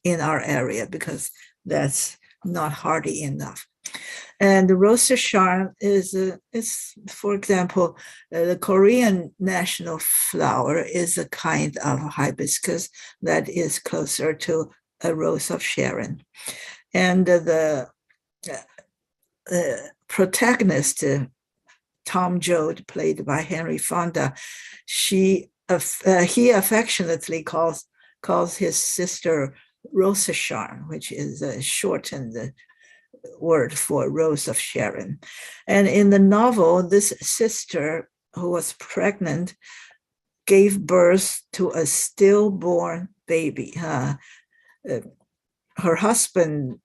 in our area, because that's not hardy enough. And the Rose of Sharon is, for example, the Korean national flower is a kind of hibiscus that is closer to a Rose of Sharon. And the protagonist, Tom Joad, played by Henry Fonda, he affectionately calls his sister Rose Sharon, which is a shortened word for Rose of Sharon. And in the novel, this sister, who was pregnant, gave birth to a stillborn baby. Her husband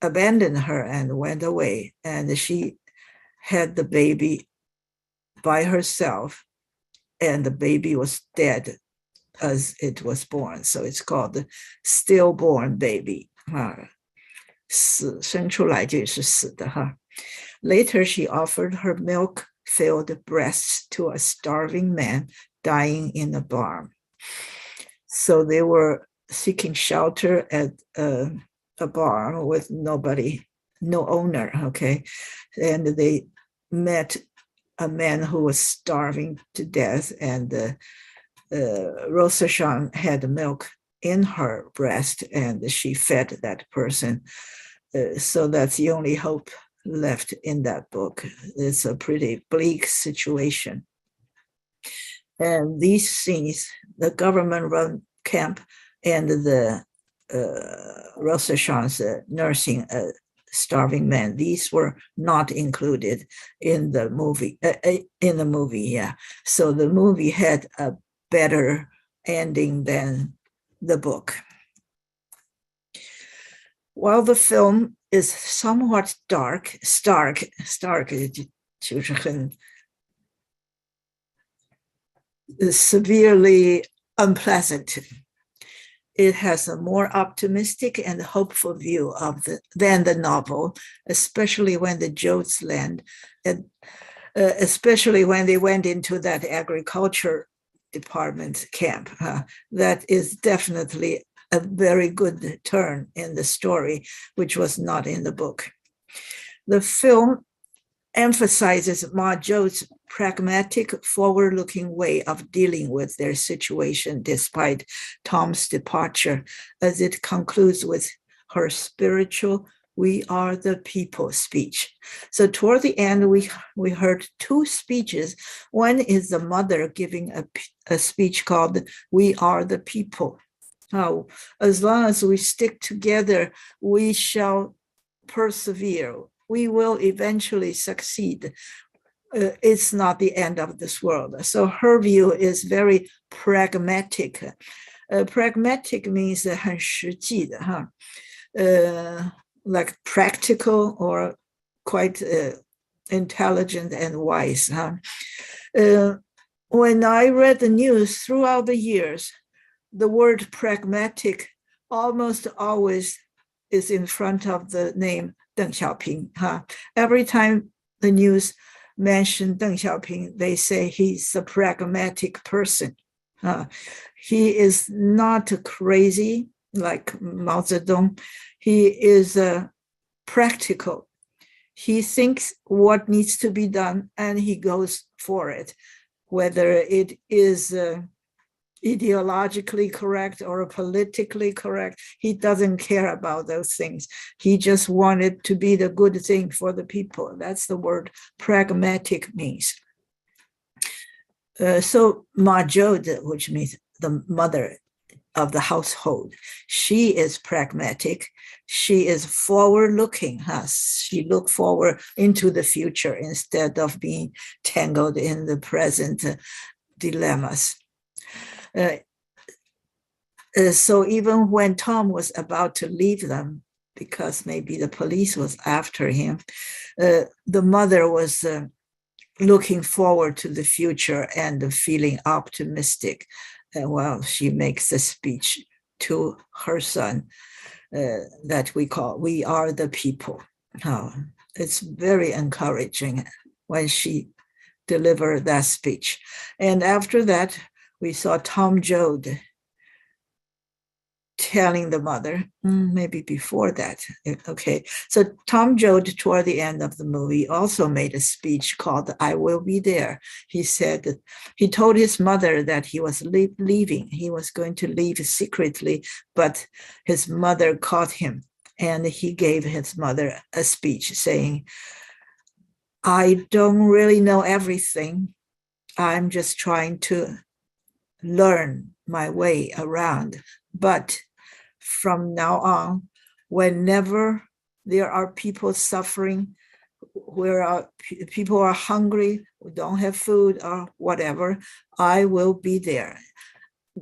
abandoned her and went away, and she had the baby by herself, and the baby was dead as it was born. So it's called the stillborn baby. 死生出来就是死的哈。Later, she offered her milk-filled breasts to a starving man dying in a barn. So they were seeking shelter at a barn with nobody, no owner, okay? And they met a man who was starving to death, and Rose Sharon had milk in her breast, and she fed that person. So that's the only hope left in that book. It's a pretty bleak situation. And these scenes, the government-run camp and the Rose Sharon's nursing a starving man, these were not included in the movie. Yeah. So the movie had a better ending than the book. While the film is somewhat stark 就是很 severely unpleasant, it has a more optimistic and hopeful view than the novel, especially when the Joads land, especially when they went into that agriculture department camp. That is definitely a very good turn in the story, which was not in the book. The film emphasizes Ma Joad's pragmatic, forward-looking way of dealing with their situation despite Tom's departure, as it concludes with her spiritual "We are the people" speech. So toward the end, we heard two speeches. One is the mother giving a speech called "We are the people." As long as we stick together, we shall persevere. We will eventually succeed. It's not the end of this world. So her view is very pragmatic. Pragmatic means 很实际的, like practical or quite intelligent and wise. When I read the news throughout the years, the word pragmatic almost always is in front of the name Deng Xiaoping. Every time the news mention Deng Xiaoping, they say he's a pragmatic person. He is not crazy like Mao Zedong. He is practical. He thinks what needs to be done and he goes for it, whether it is ideologically correct or politically correct. He doesn't care about those things. He just wanted to be the good thing for the people. That's the word pragmatic means. So Ma Zhou, which means the mother of the household, she is pragmatic. She is forward-looking. She looked forward into the future instead of being tangled in the present dilemmas. So even when Tom was about to leave them, because maybe the police was after him, the mother was looking forward to the future and feeling optimistic while she makes a speech to her son that we call "We Are the People." It's very encouraging when she delivered that speech. And after that, we saw Tom Joad telling the mother, maybe before that. Okay, so Tom Joad, toward the end of the movie, also made a speech called "I Will Be There." He said that he told his mother that he was leaving. He was going to leave secretly, but his mother caught him, and he gave his mother a speech saying, "I don't really know everything. I'm just trying to learn my way around. But from now on, whenever there are people suffering, where people are hungry, don't have food or whatever, I will be there."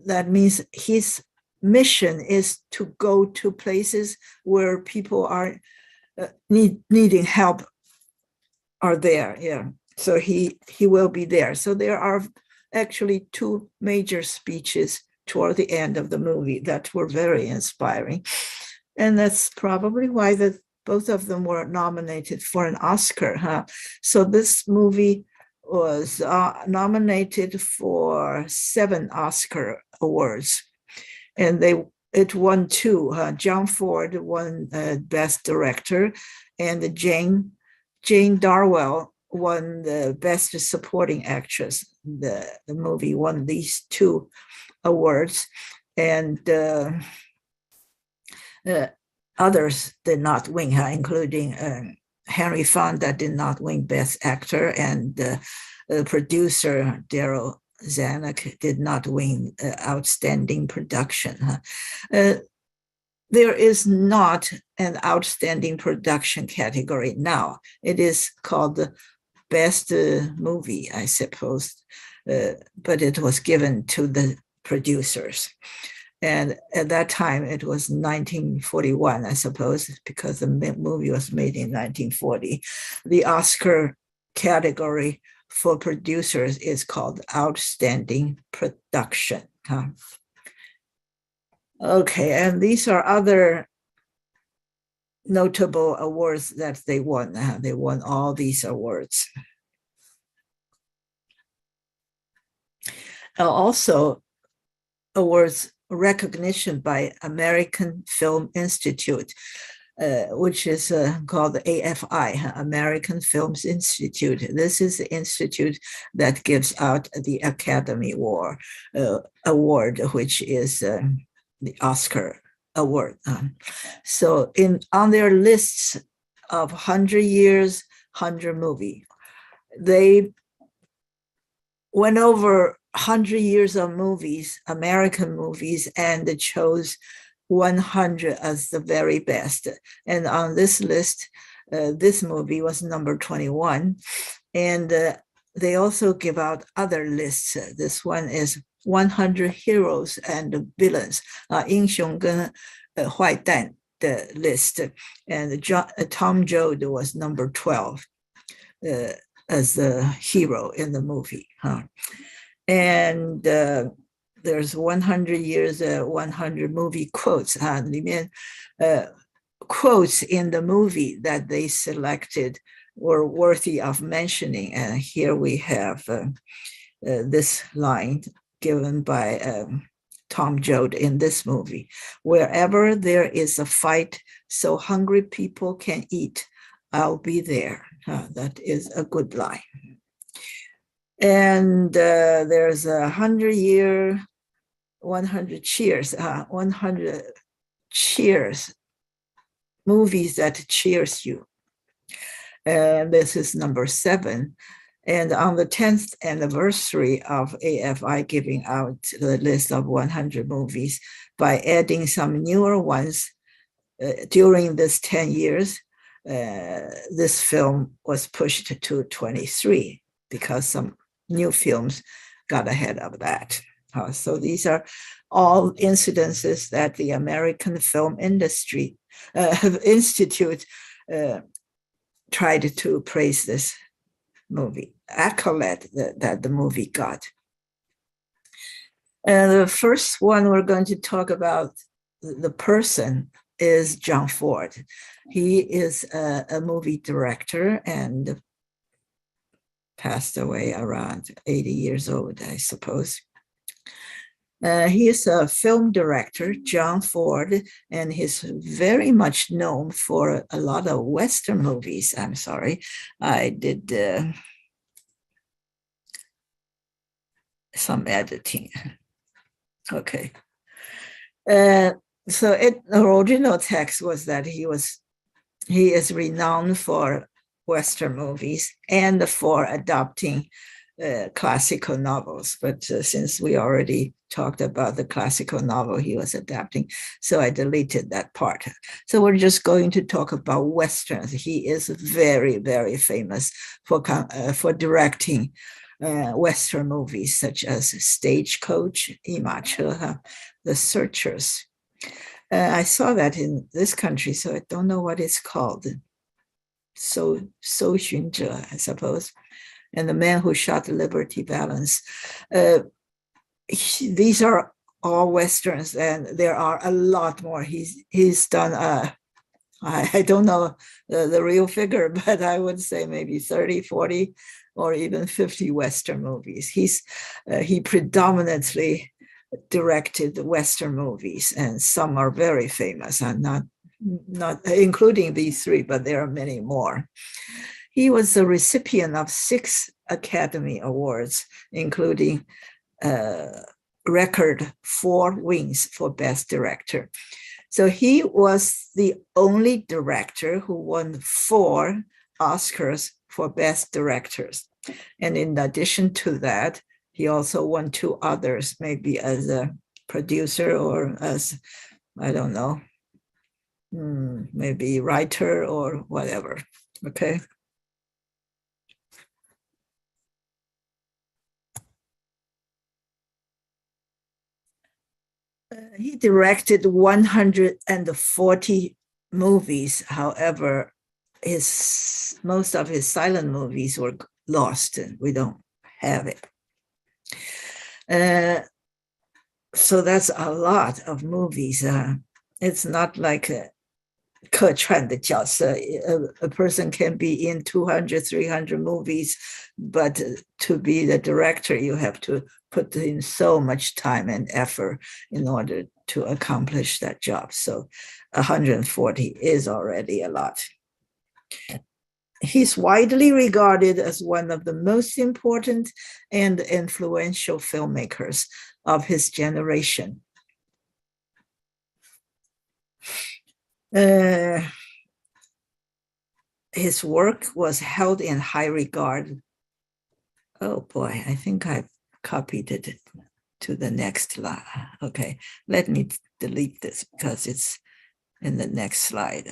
That means his mission is to go to places where people are needing help are there. Yeah. So he will be there. So there are actually two major speeches toward the end of the movie that were very inspiring. And that's probably why both of them were nominated for an Oscar. So this movie was nominated for 7 Oscar awards. And it won 2. John Ford won Best Director, and Jane Darwell won the Best Supporting Actress. The movie won these 2 awards, and others did not win, including Henry Fonda did not win Best Actor, and the producer Daryl Zanuck did not win Outstanding Production. There is not an Outstanding Production category now. It is called the Best Movie, I suppose, but it was given to the producers. And at that time, it was 1941, I suppose, because the movie was made in 1940. The Oscar category for producers is called Outstanding Production. Okay, and these are other notable awards that they won. They won all these awards. Also, awards recognition by American Film Institute, which is called the AFI, American Films Institute. This is the institute that gives out the Academy Award, which is the Oscar award. So on their lists of 100 years, 100 movie, they went over 100 years of movies, American movies, and chose 100 as the very best. And on this list, this movie was number 21. And they also give out other lists. This one is 100 Heroes and Villains, 英雄跟坏蛋的 list. And Tom Joad was number 12 as the hero in the movie. And there's 100 years, 100 movie quotes. 里面 quotes in the movie that they selected were worthy of mentioning. And here we have this line given by Tom Joad in this movie: "Wherever there is a fight so hungry people can eat, I'll be there." That is a good line. And there's a 100-year 100 cheers, 100 cheers, movies that cheers you. And this is number 7. And on the 10th anniversary of AFI giving out the list of 100 movies by adding some newer ones during this 10 years, this film was pushed to 23 because some new films got ahead of that. So these are all incidences that the American Film Industry Institute tried to praise this movie, accolade that the movie got. And the first one we're going to talk about, the person, is John Ford. He is a movie director and passed away around 80 years old, I suppose. He is a film director, John Ford, and he's very much known for a lot of Western movies. I'm sorry, I did some editing. Okay. So the original text was that he is renowned for Western movies and for adapting classical novels. But since we already talked about the classical novel he was adapting, so I deleted that part. So we're just going to talk about Westerns. He is very, very famous for directing Western movies such as Stagecoach, 一马车, The Searchers. I saw that in this country, so I don't know what it's called. 搜寻者, I suppose. And The Man Who Shot the Liberty Valance. These are all Westerns, and there are a lot more. He's done, I don't know the real figure, but I would say maybe 30, 40, or even 50 Western movies. He predominantly directed Western movies, and some are very famous, and not including these 3, but there are many more. He was the recipient of 6 Academy Awards, including record 4 wins for Best Director. So he was the only director who won 4 Oscars for Best Directors. And in addition to that, he also won 2 others, maybe as a producer or as, I don't know, maybe writer or whatever, okay? He directed 140 movies. However, most of his silent movies were lost, and we don't have it. So that's a lot of movies. It's not like a 客串的角色. A person can be in 200, 300 movies, but to be the director, you have to put in so much time and effort in order to accomplish that job. So 140 is already a lot. He's widely regarded as one of the most important and influential filmmakers of his generation. His work was held in high regard. Oh boy, I think I copied it to the next slide. Okay, let me delete this because it's in the next slide.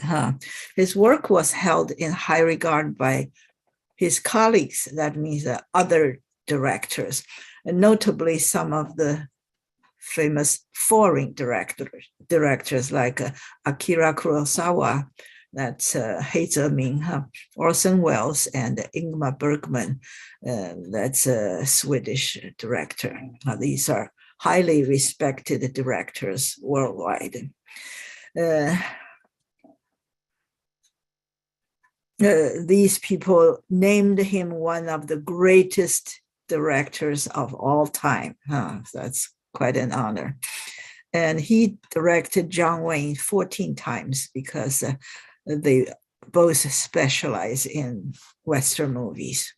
His work was held in high regard by his colleagues, that means other directors, and notably some of the famous foreign directors like Akira Kurosawa, that's He Ziming, Orson Welles, and Ingmar Bergman, that's a Swedish director. These are highly respected directors worldwide. These people named him one of the greatest directors of all time. That's quite an honor. And he directed John Wayne 14 times because they both specialize in Western movies.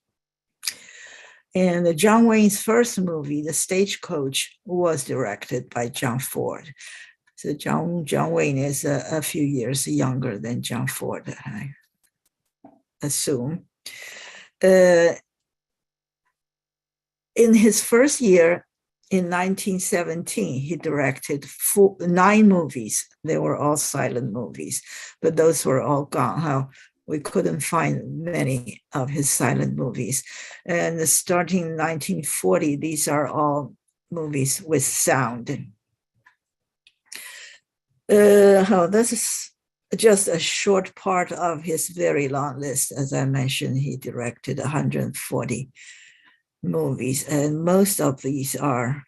And John Wayne's first movie, The Stagecoach, was directed by John Ford. So John Wayne is a few years younger than John Ford, I assume. In his first year, in 1917, he directed 9 movies. They were all silent movies, but those were all gone. We couldn't find many of his silent movies. And starting in 1940, these are all movies with sound. This is just a short part of his very long list. As I mentioned, he directed 140 movies, and most of these are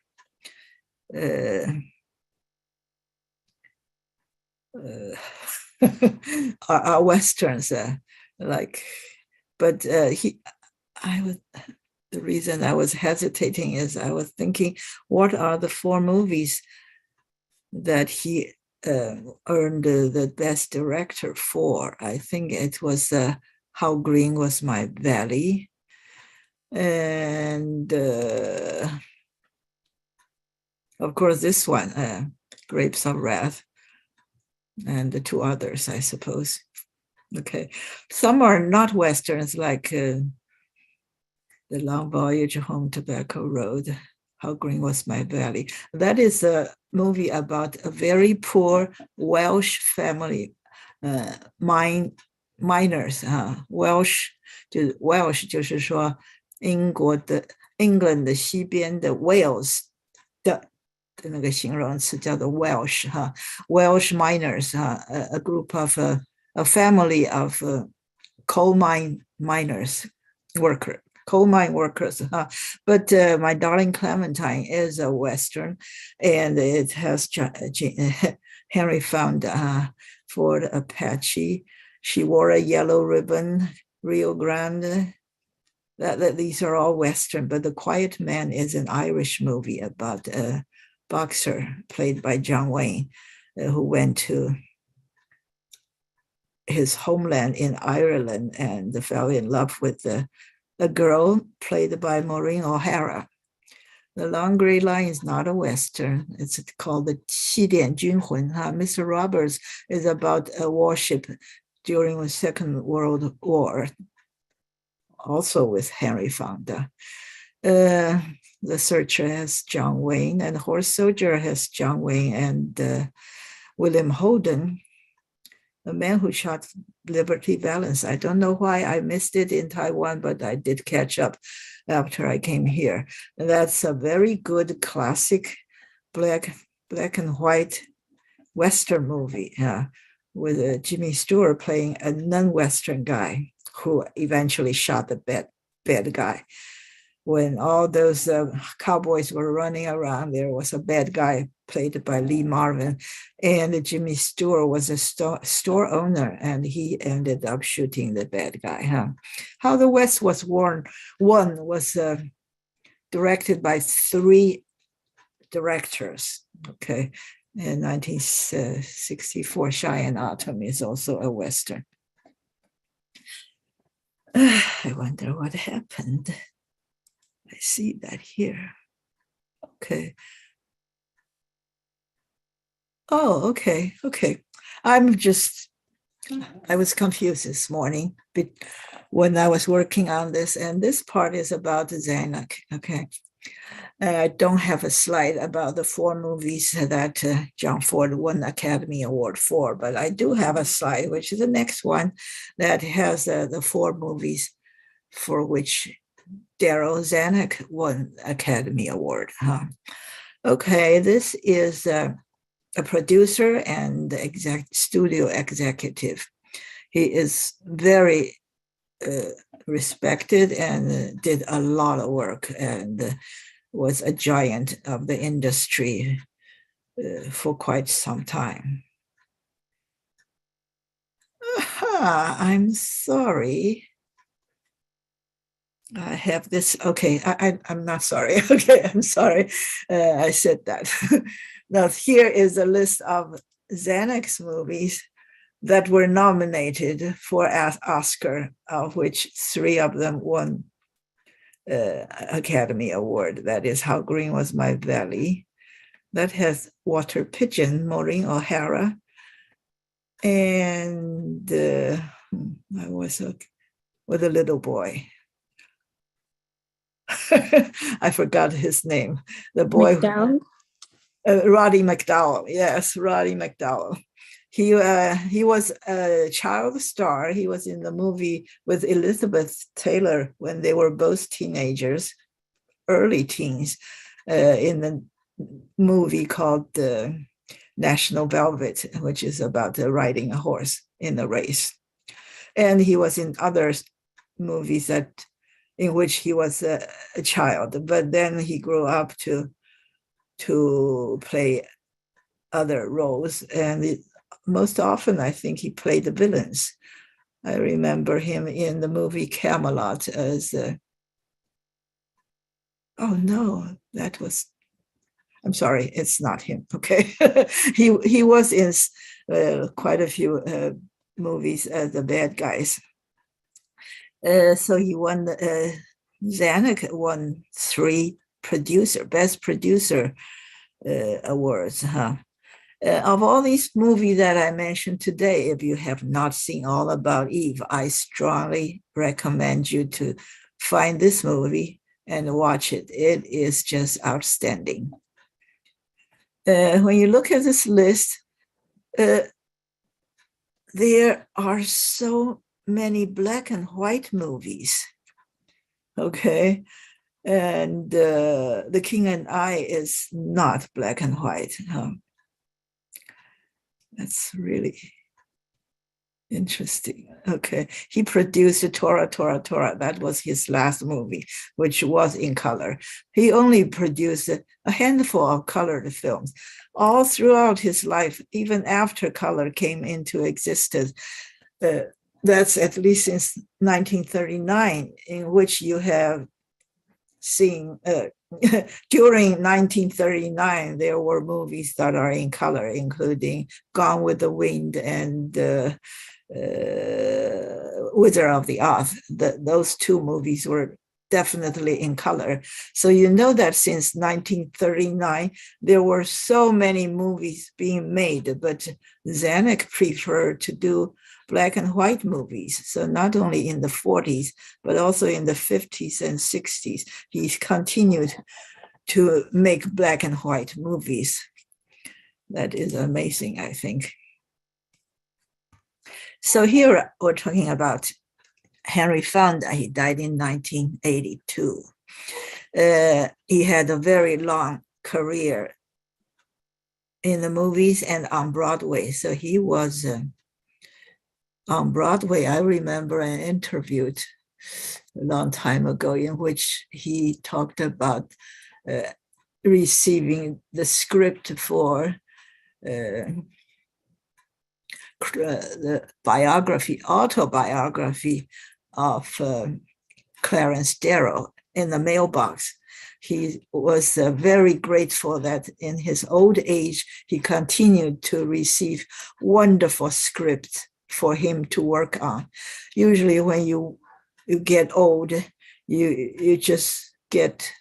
are westerns, but the reason I was hesitating is I was thinking, what are the 4 movies that he earned the best director for? I think it was How Green Was My Valley, and of course this one, Grapes of Wrath, and the 2 others, I suppose. Okay, some are not westerns, like The Long Voyage Home, Tobacco Road, How Green Was My Valley. That is a movie about a very poor Welsh family, miners. Welsh 就是说England 的西边的 Wales 的那个形容词叫做 Welsh Welsh miners a group of a family of coal mine workers. But My Darling Clementine is a Western, and it has Henry Fonda, Ford Apache. She Wore a Yellow Ribbon, Rio Grande. These are all Western, but The Quiet Man is an Irish movie about a boxer played by John Wayne, who went to his homeland in Ireland and fell in love with a girl played by Maureen O'Hara. The Long Gray Line is not a Western. It's called the 七点军魂. Mr. Roberts is about a warship during the Second World War, also with Henry Fonda. The Searcher has John Wayne, and Horse Soldier has John Wayne and William Holden. The Man Who Shot Liberty Valance. I don't know why I missed it in Taiwan, but I did catch up after I came here. And that's a very good classic black and white Western movie with Jimmy Stewart playing a non-Western guy who eventually shot the bad guy. When all those cowboys were running around, there was a bad guy played by Lee Marvin, and Jimmy Stewart was a store owner, and he ended up shooting the bad guy. How the West Was Won was directed by 3 directors. Okay, in 1964, Cheyenne Autumn is also a Western. I wonder what happened. I see that here. Okay. Oh, okay. I was confused this morning when I was working on this, and this part is about Zanuck. Okay. I don't have a slide about the 4 movies that John Ford won the Academy Award for, but I do have a slide, which is the next one, that has the 4 movies for which Darryl Zanuck won Academy Award. Okay, this is a producer and studio executive. He is very respected and did a lot of work and was a giant of the industry for quite some time. I'm sorry. I have this. Okay, I'm not sorry. Okay, I'm sorry. I said that. Now, here is a list of Zanuck's movies that were nominated for Oscar, of which 3 of them won Academy Award. That is How Green Was My Valley. That has Water Pigeon, Maureen O'Hara. And I was with a little boy. I forgot his name. The boy, Roddy McDowell. Yes, Roddy McDowell. He was a child star. He was in the movie with Elizabeth Taylor when they were both teenagers, early teens, in the movie called National Velvet, which is about riding a horse in a race. And he was in other movies in which he was a child, but then he grew up to play other roles. And most often, I think he played the villains. I remember him in the movie Camelot as oh no, that was, I'm sorry, it's not him. Okay, he was in quite a few movies as the bad guys. So he won. Zanuck won 3 best producer awards. Of all these movies that I mentioned today, if you have not seen All About Eve, I strongly recommend you to find this movie and watch it. It is just outstanding. When you look at this list, there are so many black and white movies. Okay. And The King and I is not black and white. That's really interesting. Okay. He produced Tora, Tora, Tora. That was his last movie, which was in color. He only produced a handful of colored films. All throughout his life, even after color came into existence, that's at least since 1939, in which you have seen, during 1939, there were movies that are in color, including Gone with the Wind and Wizard of the Oz. Those 2 movies were definitely in color. So you know that since 1939, there were so many movies being made, but Zanuck preferred to do black and white movies. So not only in the 40s, but also in the 50s and 60s, he continued to make black and white movies. That is amazing, I think. So here we're talking about Henry Fonda. He died in 1982. He had a very long career in the movies and on Broadway. So he was on Broadway. I remember an interview a long time ago in which he talked about receiving the script for the autobiography of Clarence Darrow in the mailbox. He was very grateful that in his old age, he continued to receive wonderful scripts for him to work on. Usually when you get old, you just get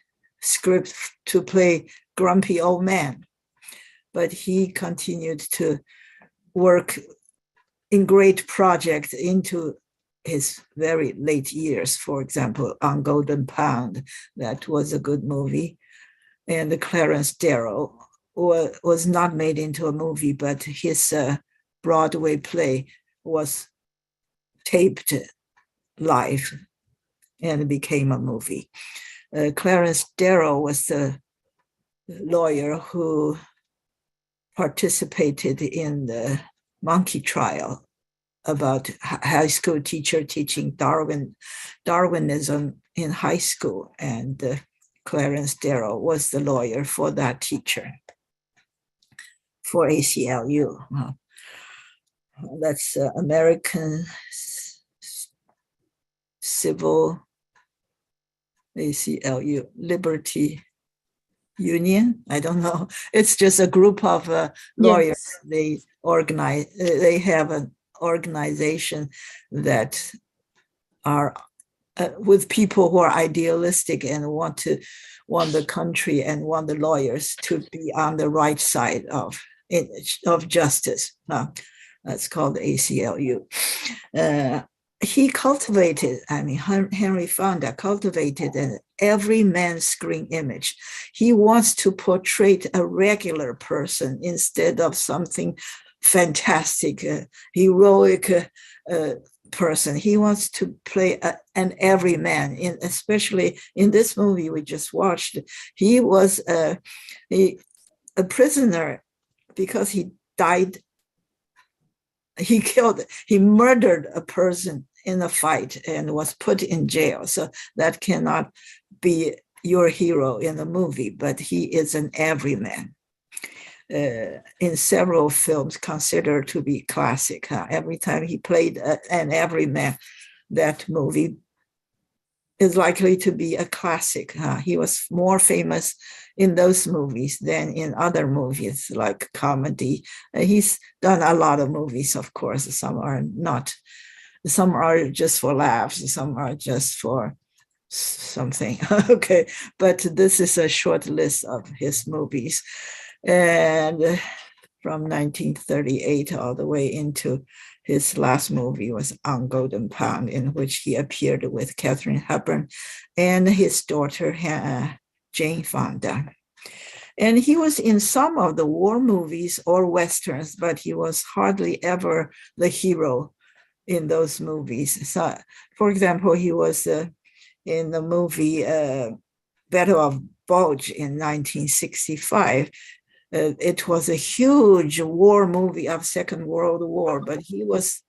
scripts to play grumpy old man. But he continued to work in great projects into his very late years. For example, on Golden Pound, that was a good movie. And the Clarence Darrow was not made into a movie, but his Broadway play was taped live and became a movie. Clarence Darrow was the lawyer who participated in the monkey trial about high school teacher teaching Darwinism in high school. And Clarence Darrow was the lawyer for that teacher for ACLU. That's American Civil ACLU Liberty Union. I don't know. It's just a group of lawyers. Yes. They have an organization that are with people who are idealistic and want the country and want the lawyers to be on the right side of justice. That's called the ACLU. He cultivated, Henry Fonda cultivated an everyman screen image. He wants to portray a regular person instead of something fantastic, heroic person. He wants to play an everyman, especially in this movie we just watched. He was a prisoner because he died. He murdered a person in a fight and was put in jail. So that cannot be your hero in the movie, but he is an everyman. In several films considered to be classic. Every time he played an everyman, that movie is likely to be a classic. He was more famous in those movies than in other movies like comedy. He's done a lot of movies, of course. Some are not. Some are just for laughs. Some are just for something. Okay, but this is a short list of his movies. And from 1938 all the way into his last movie was On Golden Pond, in which he appeared with Katharine Hepburn and his daughter, Jane Fonda. And he was in some of the war movies or Westerns, but he was hardly ever the hero in those movies. So, for example, he was in the movie Battle of Bulge in 1965. It was a huge war movie of Second World War, but he was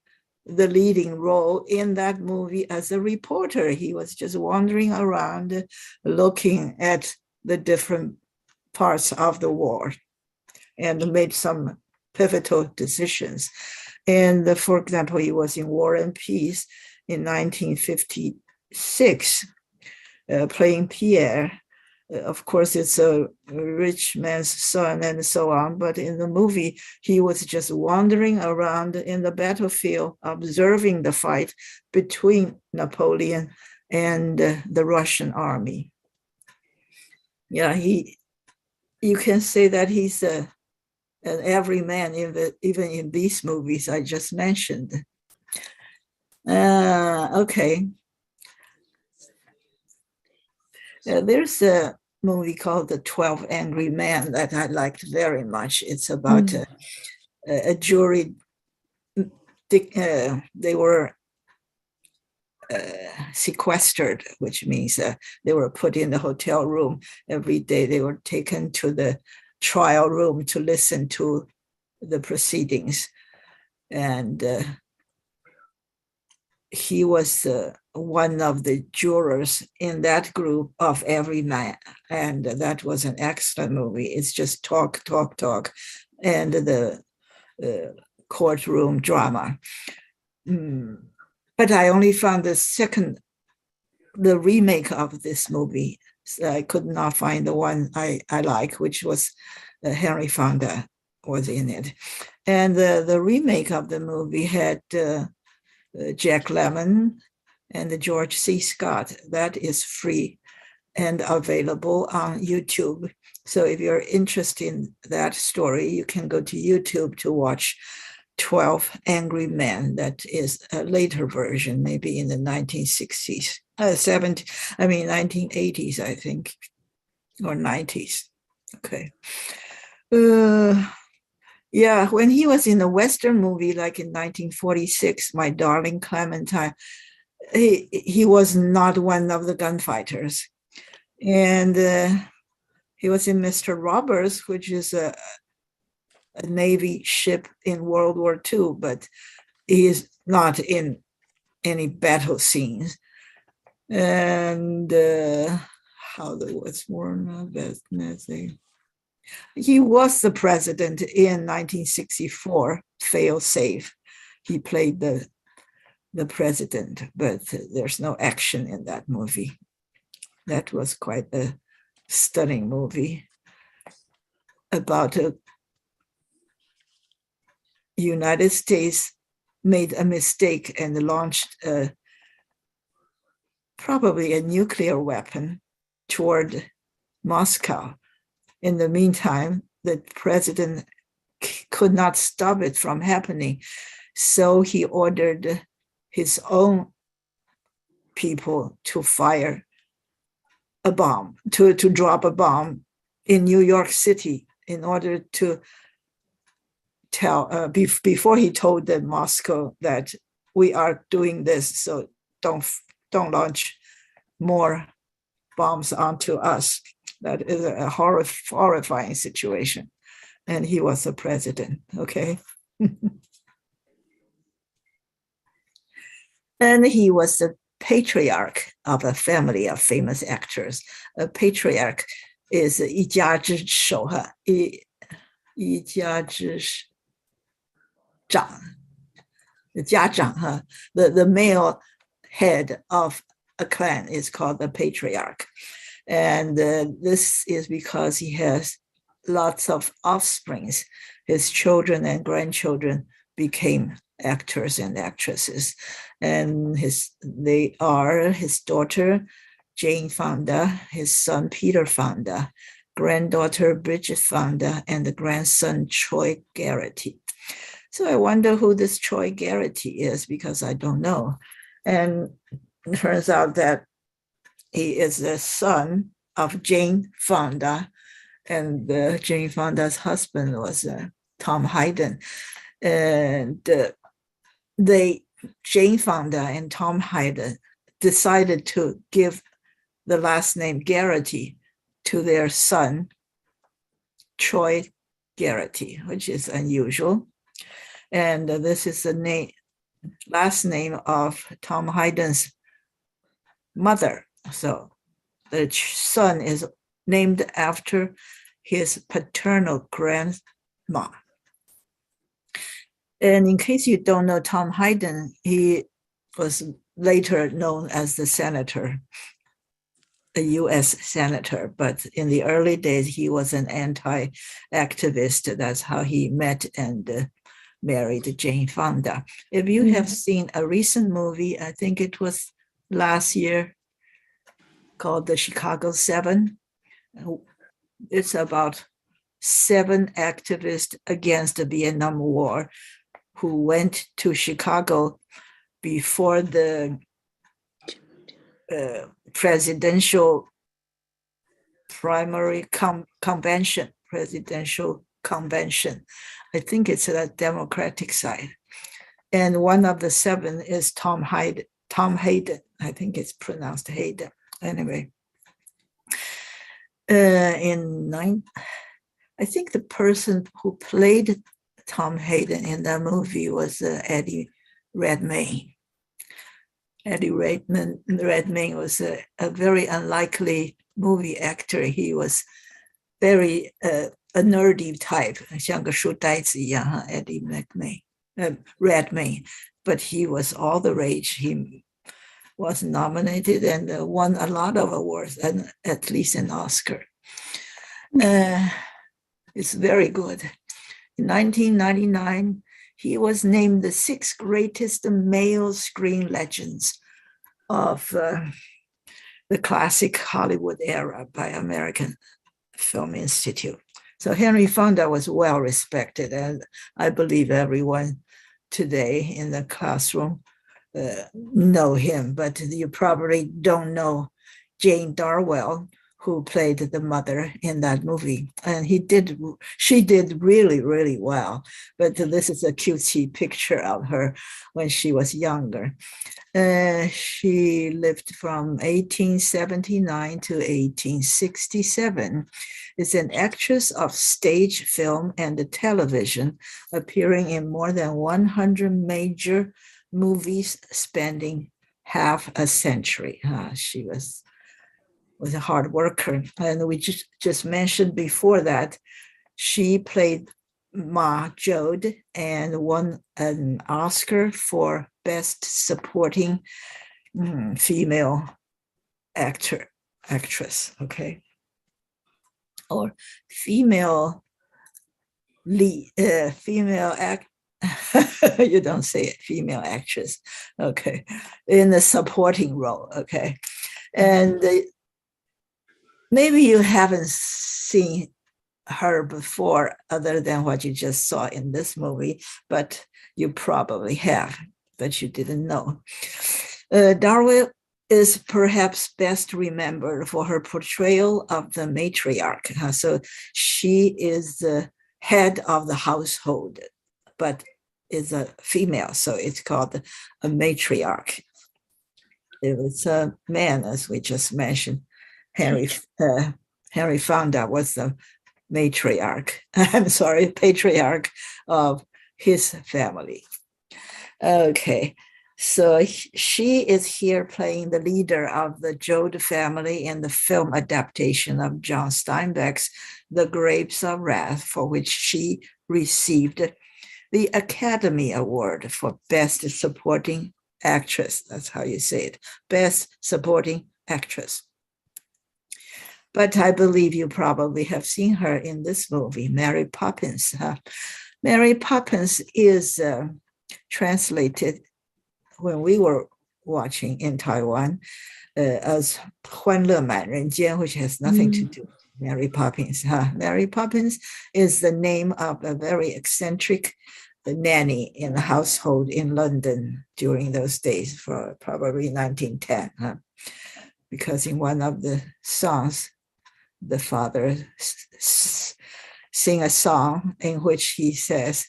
the leading role in that movie as a reporter. He was just wandering around looking at the different parts of the war and made some pivotal decisions. And for example, he was in War and Peace in 1956, playing Pierre. Of course, it's a rich man's son and so on, but in the movie, he was just wandering around in the battlefield, observing the fight between Napoleon and the Russian army. Yeah, you can say that he's an everyman even in these movies I just mentioned. Okay. There's a movie called The 12 Angry Men that I liked very much. It's about a jury. They were sequestered, which means they were put in the hotel room every day. They were taken to the trial room to listen to the proceedings. And he was one of the jurors in that group of Everyman. And that was an excellent movie. It's just talk. And the courtroom drama. But I only found the remake of this movie. So I could not find the one I like, which was Henry Fonda was in it. And the remake of the movie had Jack Lemmon and George C. Scott. That is free and available on YouTube. So if you're interested in that story, you can go to YouTube to watch 12 Angry Men. That is a later version, maybe in the 1960s, 1980s, I think, or 90s. Okay. Yeah, when he was in a Western movie, like in 1946, My Darling Clementine, he was not one of the gunfighters. And he was in Mr. Roberts, which is a Navy ship in World War II, but he is not in any battle scenes. And he was the president in 1964, fail safe. He played the president, but there's no action in that movie. That was quite a stunning movie about a United States made a mistake and launched probably a nuclear weapon toward Moscow. In the meantime, the president could not stop it from happening. So he ordered his own people to fire a bomb, to drop a bomb in New York City in order to tell, before he told the Moscow that we are doing this, so don't launch more bombs onto us. That is a horrifying situation. And he was the president, okay? And he was the patriarch of a family of famous actors. A patriarch is 一家之首哈，一家之长，家长哈。The male head of a clan is called the patriarch. And this is because he has lots of offsprings. His children and grandchildren became actors and actresses. And they are his daughter, Jane Fonda, his son, Peter Fonda, granddaughter, Bridget Fonda, and the grandson, Troy Garrity. So I wonder who this Troy Garrity is, because I don't know. And it turns out that he is the son of Jane Fonda, and Jane Fonda's husband was Tom Hayden. And Jane Fonda and Tom Hayden decided to give the last name Garrity to their son, Troy Garrity, which is unusual. And this is the last name of Tom Hayden's mother. So the son is named after his paternal grandma. And in case you don't know Tom Hayden, he was later known as the senator, a US senator, but in the early days, he was an anti-activist. That's how he met and married Jane Fonda. If you have seen a recent movie, I think it was last year, called The Chicago 7. It's about 7 activists against the Vietnam War who went to Chicago before the presidential convention. I think it's a Democratic side. And one of the 7 is Tom Hayden. I think it's pronounced Hayden. Anyway, I think the person who played Tom Hayden in that movie was Eddie Redmayne. Eddie Redmayne was a very unlikely movie actor. He was very a nerdy type, 像个书呆子一样, huh? Eddie Redmayne. But he was all the rage. He was nominated and won a lot of awards, and at least an Oscar. It's very good. In 1999, he was named the 6th greatest male screen legends of the classic Hollywood era by American Film Institute. So Henry Fonda was well respected, and I believe everyone today in the classroom know him, but you probably don't know Jane Darwell, who played the mother in that movie. And she did really, really well. But this is a cutesy picture of her when she was younger. She lived from 1879 to 1867. Is an actress of stage, film, and television, appearing in more than 100 major movies spanning half a century. She was a hard worker. And we just mentioned before that she played Ma Jode and won an Oscar for Best Supporting Female Actress, okay? Or female You don't say it, female actress. Okay. In the supporting role. Okay. And maybe you haven't seen her before other than what you just saw in this movie, but you probably have, but you didn't know. Darwell is perhaps best remembered for her portrayal of the matriarch. So she is the head of the household, but is a female, so it's called a matriarch. It was a man, as we just mentioned. Henry Fonda was the matriarch. I'm sorry, patriarch of his family. Okay, so she is here playing the leader of the Joad family in the film adaptation of John Steinbeck's The Grapes of Wrath, for which she received the Academy Award for Best Supporting Actress. That's how you say it, Best Supporting Actress. But I believe you probably have seen her in this movie, Mary Poppins. Mary Poppins is translated when we were watching in Taiwan as 欢乐满人间, which has nothing to do with Mary Poppins. Mary Poppins is the name of a very eccentric nanny in the household in London during those days, for probably 1910. Because in one of the songs, the father sing a song in which he says,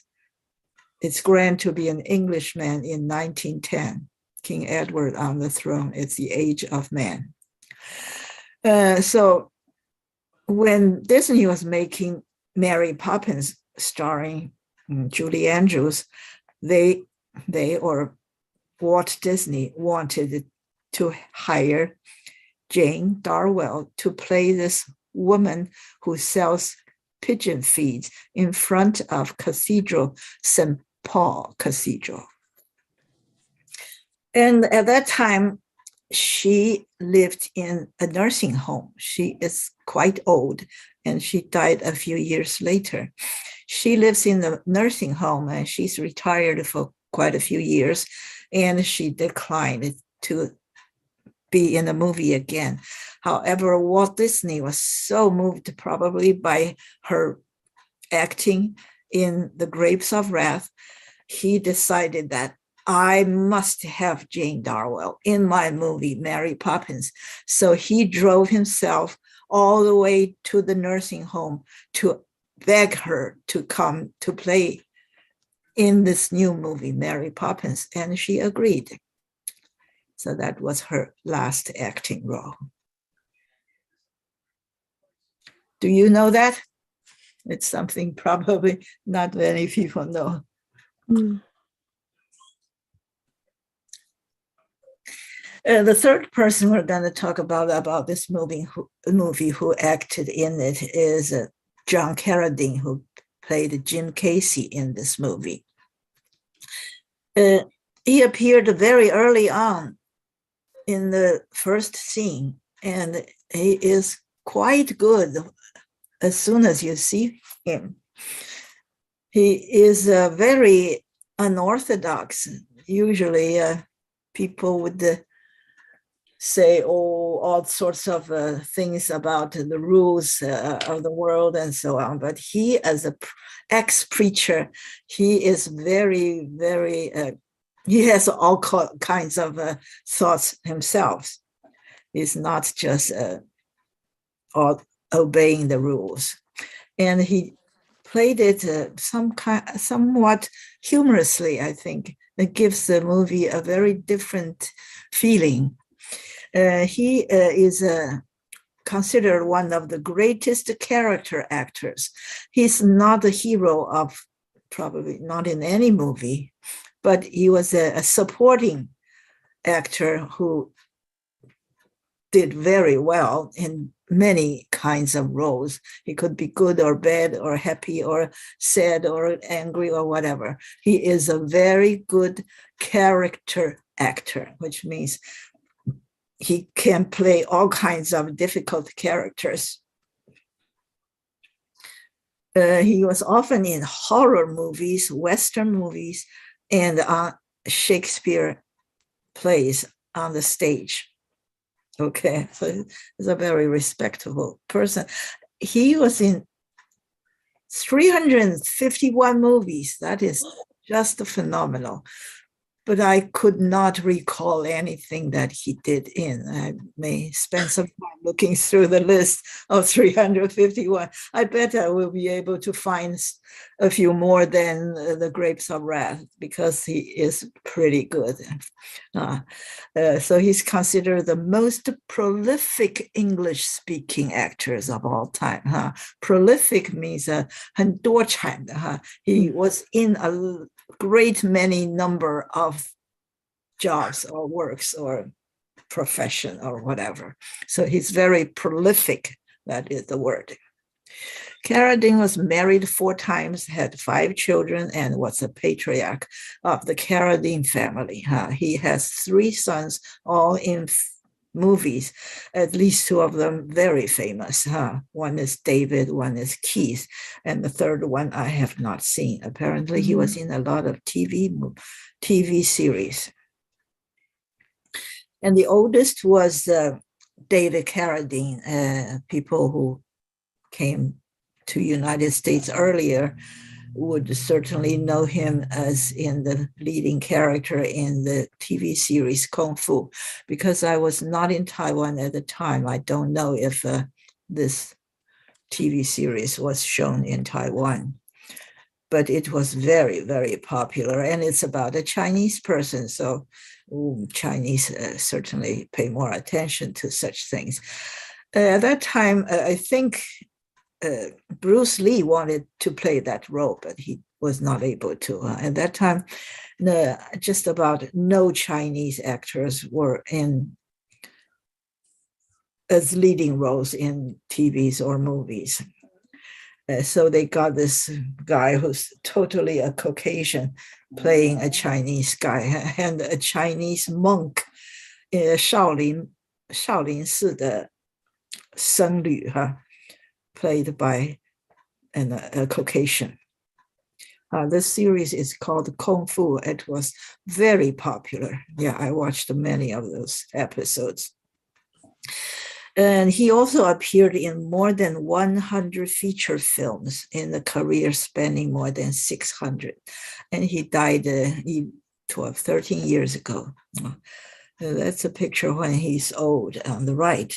"It's grand to be an Englishman in 1910. King Edward on the throne. It's the age of man." So when Disney was making Mary Poppins starring Julie Andrews, they or Walt Disney wanted to hire Jane Darwell to play this woman who sells pigeon feeds in front of Cathedral, St. Paul Cathedral. And at that time, she lived in a nursing home. She is quite old, and she died a few years later. She lives in the nursing home, and she's retired for quite a few years, and she declined to be in the movie again. However, Walt Disney was so moved probably by her acting in The Grapes of Wrath, he decided that I must have Jane Darwell in my movie, Mary Poppins. So he drove himself all the way to the nursing home to beg her to come to play in this new movie, Mary Poppins, and she agreed. So that was her last acting role. Do you know that? It's something probably not many people know. The third person we're going to talk about this movie who acted in it is John Carradine, who played Jim Casey in this movie. He appeared very early on in the first scene, and he is quite good as soon as you see him. He is very unorthodox. Usually people would say all sorts of things about the rules of the world and so on. But he, as an ex-preacher, he is very, very, he has all kinds of thoughts himself. He's not just obeying the rules. And he played it somewhat humorously, I think. That gives the movie a very different feeling. He is considered one of the greatest character actors. He's not a hero of, probably not in any movie, but he was a supporting actor who did very well in many kinds of roles. He could be good or bad or happy or sad or angry or whatever. He is a very good character actor, which means he can play all kinds of difficult characters. He was often in horror movies, Western movies, and Shakespeare plays on the stage. Okay, so he's a very respectable person. He was in 351 movies. That is just phenomenal. But I could not recall anything that he did in. I may spend some time looking through the list of 351. I bet I will be able to find a few more than The Grapes of Wrath, because he is pretty good. So he's considered the most prolific English-speaking actors of all time. Prolific means 很多产的. He was in a great many number of jobs or works or profession or whatever. So he's very prolific. That is the word. Carradine was married 4 times, had 5 children, and was a patriarch of the Carradine family. He has 3 sons, all in movies, at least 2 of them very famous. One is David, one is Keith, and the third one I have not seen. Apparently, he was in a lot of TV series. And the oldest was David Carradine. People who came to United States earlier would certainly know him as in the leading character in the TV series Kung Fu. Because I was not in Taiwan at the time, I don't know if this TV series was shown in Taiwan. But it was very, very popular, and it's about a Chinese person, so Chinese certainly pay more attention to such things. At that time, I think Bruce Lee wanted to play that role, but he was not able to. At that time, just about no Chinese actors were as leading roles in TVs or movies. So they got this guy who's totally a Caucasian playing a Chinese guy, and a Chinese monk, 少林寺的僧侣, played by a Caucasian. This series is called Kung Fu. It was very popular. Yeah, I watched many of those episodes. And he also appeared in more than 100 feature films in a career spanning more than 600. And he died 13 years ago. That's a picture when he's old on the right.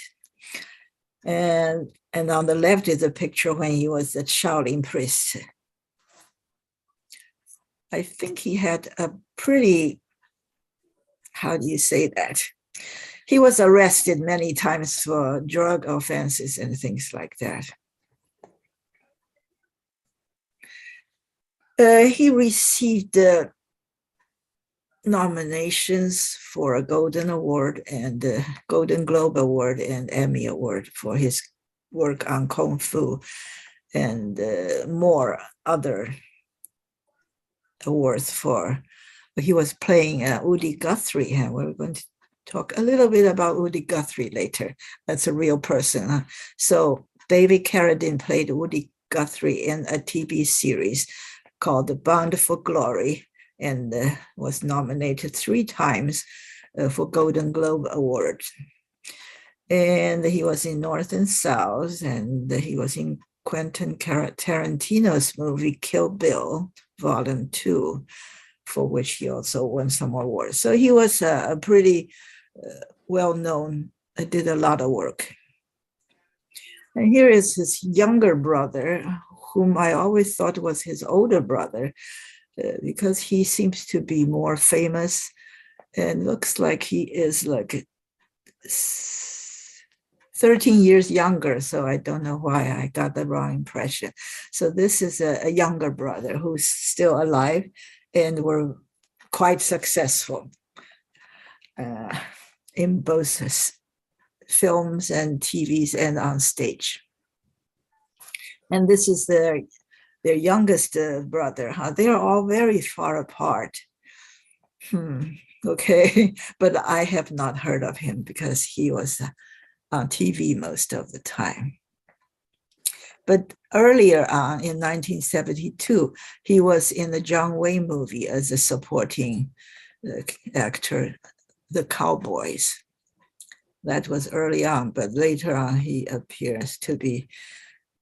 And on the left is a picture when he was a Shaolin priest. I think he had a pretty, how do you say that? He was arrested many times for drug offenses and things like that. He received nominations for a Golden Award and a Golden Globe Award and Emmy Award for his work on Kung Fu, and more other awards for. He was playing Woody Guthrie, and we're going to talk a little bit about Woody Guthrie later. That's a real person. So David Carradine played Woody Guthrie in a TV series called Bound for Glory, and was nominated 3 times for Golden Globe Award. And he was in North and South, and he was in Quentin Tarantino's movie Kill Bill, Volume 2, for which he also won some awards. So he was a pretty well-known, did a lot of work. And here is his younger brother, whom I always thought was his older brother, because he seems to be more famous and looks like he is like 13 years younger. So I don't know why I got the wrong impression. So this is a younger brother who's still alive and were quite successful in both films and TVs and on stage. And this is their youngest brother. They're all very far apart. Okay, but I have not heard of him because he was on TV most of the time. But earlier on in 1972, he was in the John Wayne movie as a supporting actor, The Cowboys. That was early on, but later on he appears to be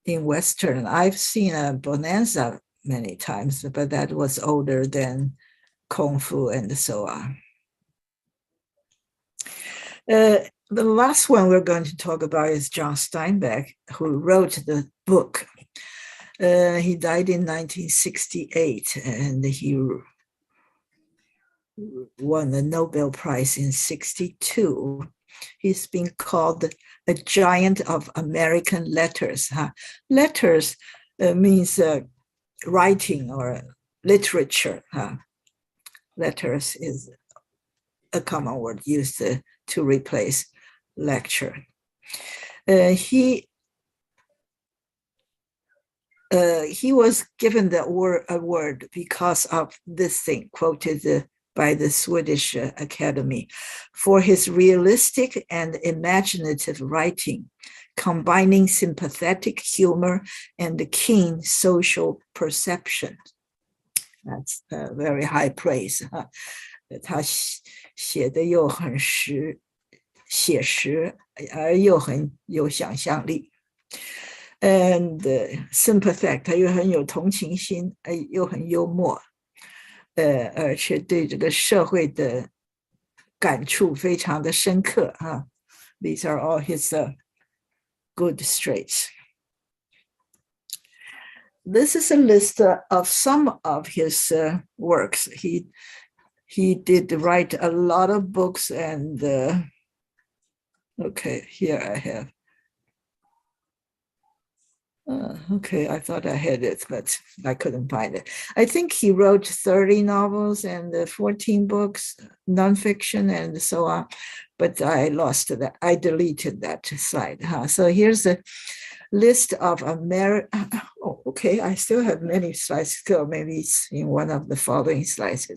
in Western. I've seen a Bonanza many times, but that was older than Kung Fu and so on. The last one we're going to talk about is John Steinbeck, who wrote the book. He died in 1968, and he won the Nobel Prize in 1962. He's been called a giant of American letters. Letters means writing or literature. Letters is a common word used to replace lecture. He was given the award because of this thing, quoted by the Swedish Academy, for his realistic and imaginative writing, combining sympathetic humor and keen social perception. That's very high praise. 他写的又很写实，而又很有想象力。And sympathetic， 他又很有同情心，又很幽默，而且对这个社会的感触非常的深刻啊。These are all his good traits. This is a list of some of his works. He did write a lot of books, and okay, here I have. Okay, I thought I had it, but I couldn't find it. I think he wrote 30 novels and 14 books, nonfiction, and so on, but I lost that. I deleted that slide. So here's a list of oh, okay, I still have many slides to go. Maybe it's in one of the following slides.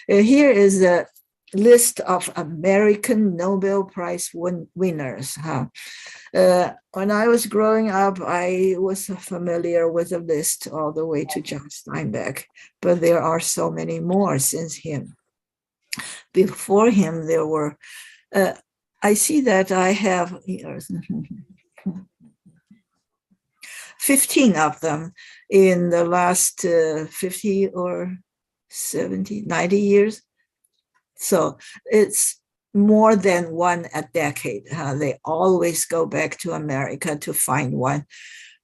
Here is a list of American Nobel Prize winners. When I was growing up, I was familiar with the list all the way to John Steinbeck, but there are so many more since him. Before him, there were, I see that I have 15 of them in the last 50 or 70, 90 years. So it's more than one a decade. They always go back to America to find one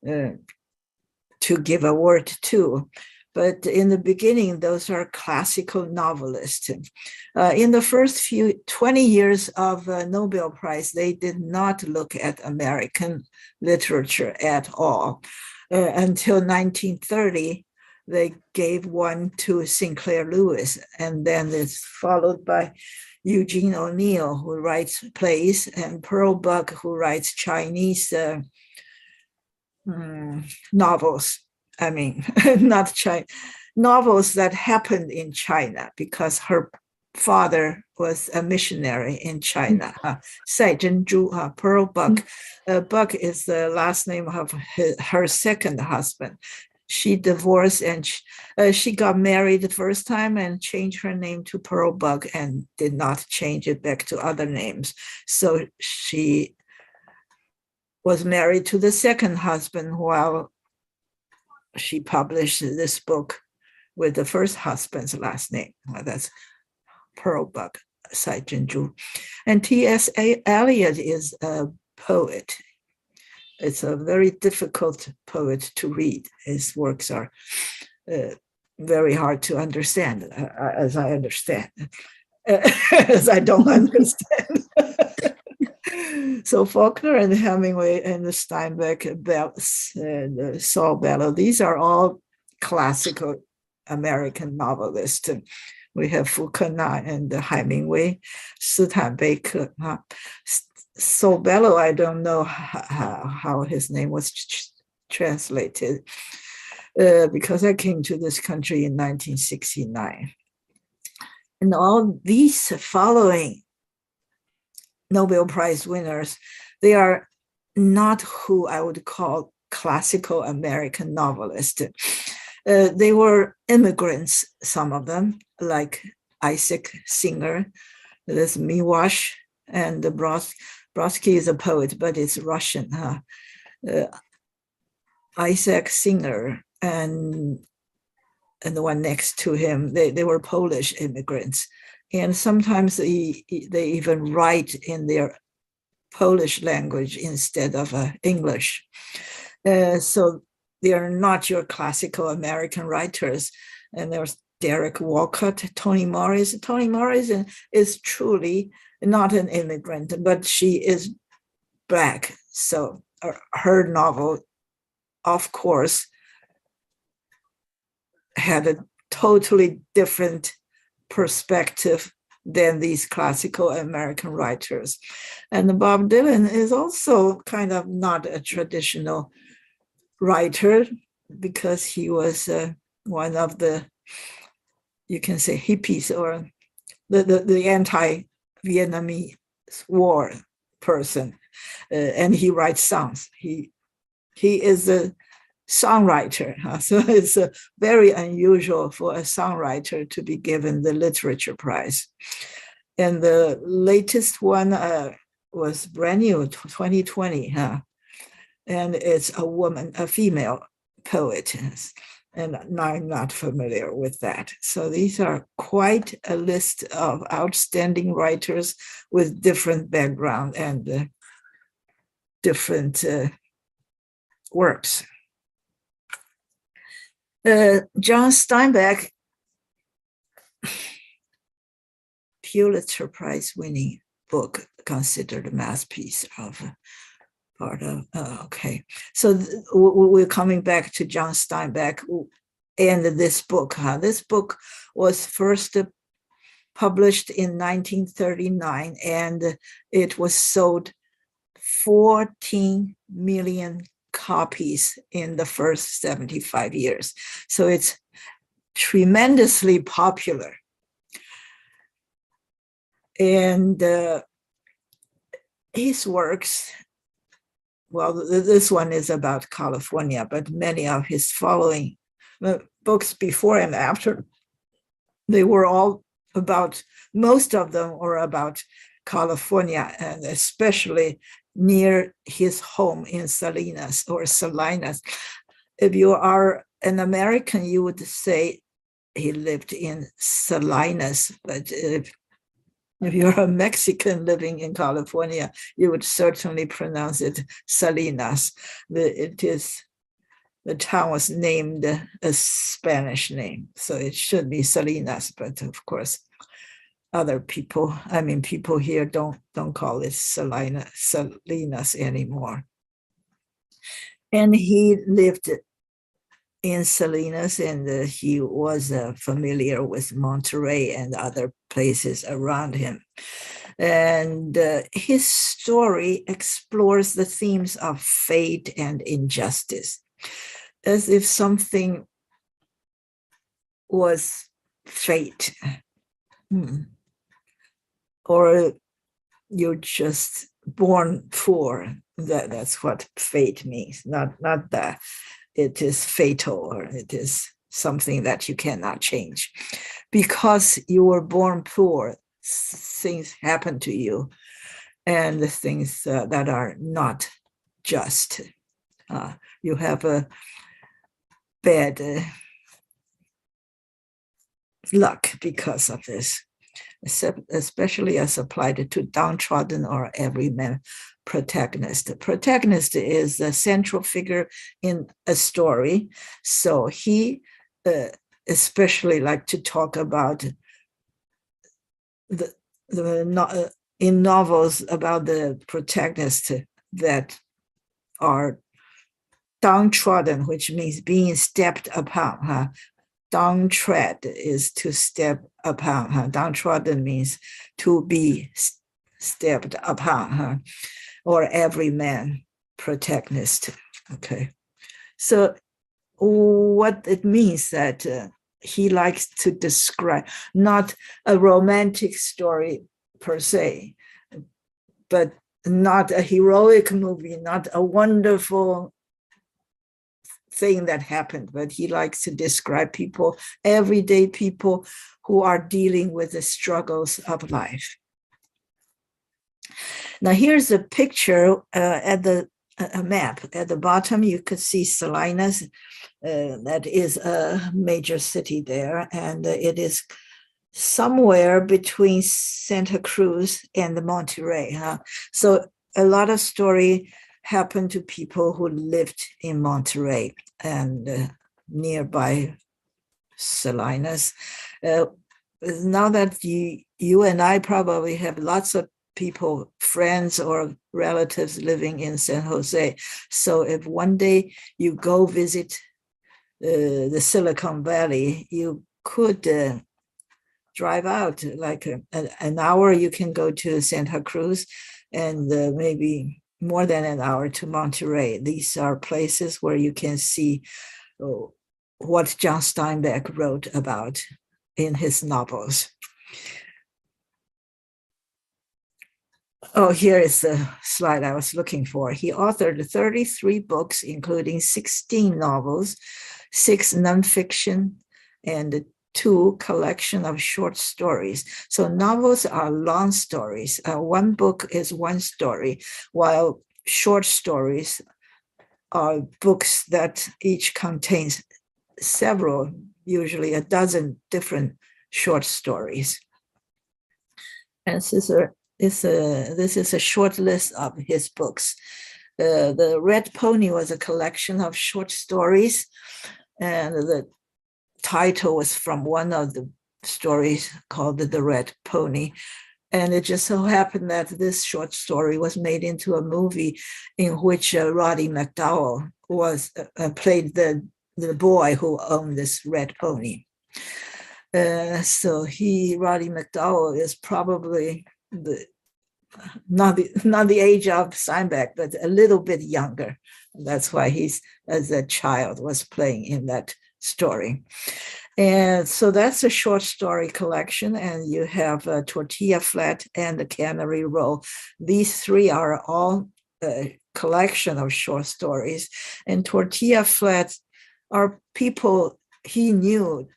to give award to. But in the beginning, those are classical novelists. In the first 20 years of Nobel Prize, they did not look at American literature at all. Until 1930, they gave one to Sinclair Lewis, and then it's followed by Eugene O'Neill, who writes plays, and Pearl Buck, who writes Chinese novels. I mean, not China, novels that happened in China because her father was a missionary in China. Sai Zhenju, Pearl Buck. Buck is the last name of her second husband. She divorced and she got married the first time and changed her name to Pearl Buck and did not change it back to other names. So she was married to the second husband while she published this book with the first husband's last name. That's Pearl Buck, Sai Zhenju. And T.S. Eliot is a poet. It's a very difficult poet to read. His works are very hard to understand, as I understand, as I don't understand. So Faulkner and Hemingway and the Steinbeck, and Saul Bellow, these are all classical American novelists. We have Faulkner and Hemingway, Sutan Baker. Saul Bellow, I don't know how his name was translated because I came to this country in 1969. And all these following Nobel Prize winners, they are not who I would call classical American novelists. They were immigrants, some of them, like Isaac Singer, there's Miwash, and Brodsky is a poet, but it's Russian. Isaac Singer and the one next to him, they were Polish immigrants. And sometimes they even write in their Polish language instead of English. So they are not your classical American writers. And there's Derek Walcott, Toni Morris. Toni Morris is truly not an immigrant, but she is Black. So her novel, of course, had a totally different perspective than these classical American writers. And Bob Dylan is also kind of not a traditional writer because he was one of the, you can say, hippies or the anti-Vietnamese war person. And he writes songs. He is a songwriter. So it's very unusual for a songwriter to be given the literature prize. And the latest one was brand new, 2020. And it's a woman, a female poet. And I'm not familiar with that. So these are quite a list of outstanding writers with different background and different works. John Steinbeck, Pulitzer Prize winning book, considered a masterpiece of part of, okay. So we're coming back to John Steinbeck and this book. This book was first published in 1939 and it was sold 14 million copies in the first 75 years. So it's tremendously popular. And his works, well, this one is about California, but many of his following books before and after, they were all about, most of them were about California, and especially near his home in Salinas or Salinas. If you are an American, you would say he lived in Salinas, but if you're a Mexican living in California, you would certainly pronounce it Salinas. The town was named a Spanish name, so it should be Salinas, but of course, other people, people here don't call it Salinas anymore. And he lived in Salinas, and he was familiar with Monterey and other places around him. And his story explores the themes of fate and injustice, as if something was fate. Or you're just born poor. That's what fate means, not that it is fatal or it is something that you cannot change. Because you were born poor, things happen to you, and the things that are not just. You have a bad luck because of this, especially as applied to downtrodden or everyman protagonist. The protagonist is the central figure in a story. So he especially like to talk about in novels about the protagonists that are downtrodden, which means being stepped upon. Downtread is to step upon. Downtrodden means to be stepped upon, or everyman protagonist. Okay, so what it means that he likes to describe not a romantic story per se, but not a heroic movie, not a wonderful thing that happened, but he likes to describe people, everyday people who are dealing with the struggles of life. Now here's a picture at a map. At the bottom, you could see Salinas. That is a major city there, and it is somewhere between Santa Cruz and Monterey. So a lot of story happened to people who lived in Monterey and nearby Salinas. Now that you and I probably have lots of people, friends or relatives living in San Jose. So if one day you go visit the Silicon Valley, you could drive out like an hour. You can go to Santa Cruz and maybe more than an hour to Monterey. These are places where you can see what John Steinbeck wrote about in his novels. Oh, here is the slide I was looking for. He authored 33 books, including 16 novels, 6 nonfiction, and 2 collection of short stories. So novels are long stories. One book is one story, while short stories are books that each contains several, usually a dozen different short stories. And this is a short list of his books. The Red Pony was a collection of short stories, and the title was from one of the stories called The Red Pony. And it just so happened that this short story was made into a movie in which Roddy McDowall was played the boy who owned this red pony. So Roddy McDowall is probably not the age of Steinbeck, but a little bit younger. That's why he's, as a child, was playing in that story. And so that's a short story collection, and you have Tortilla Flat and the Cannery Row. These 3 are all a collection of short stories, and Tortilla Flat are people he knew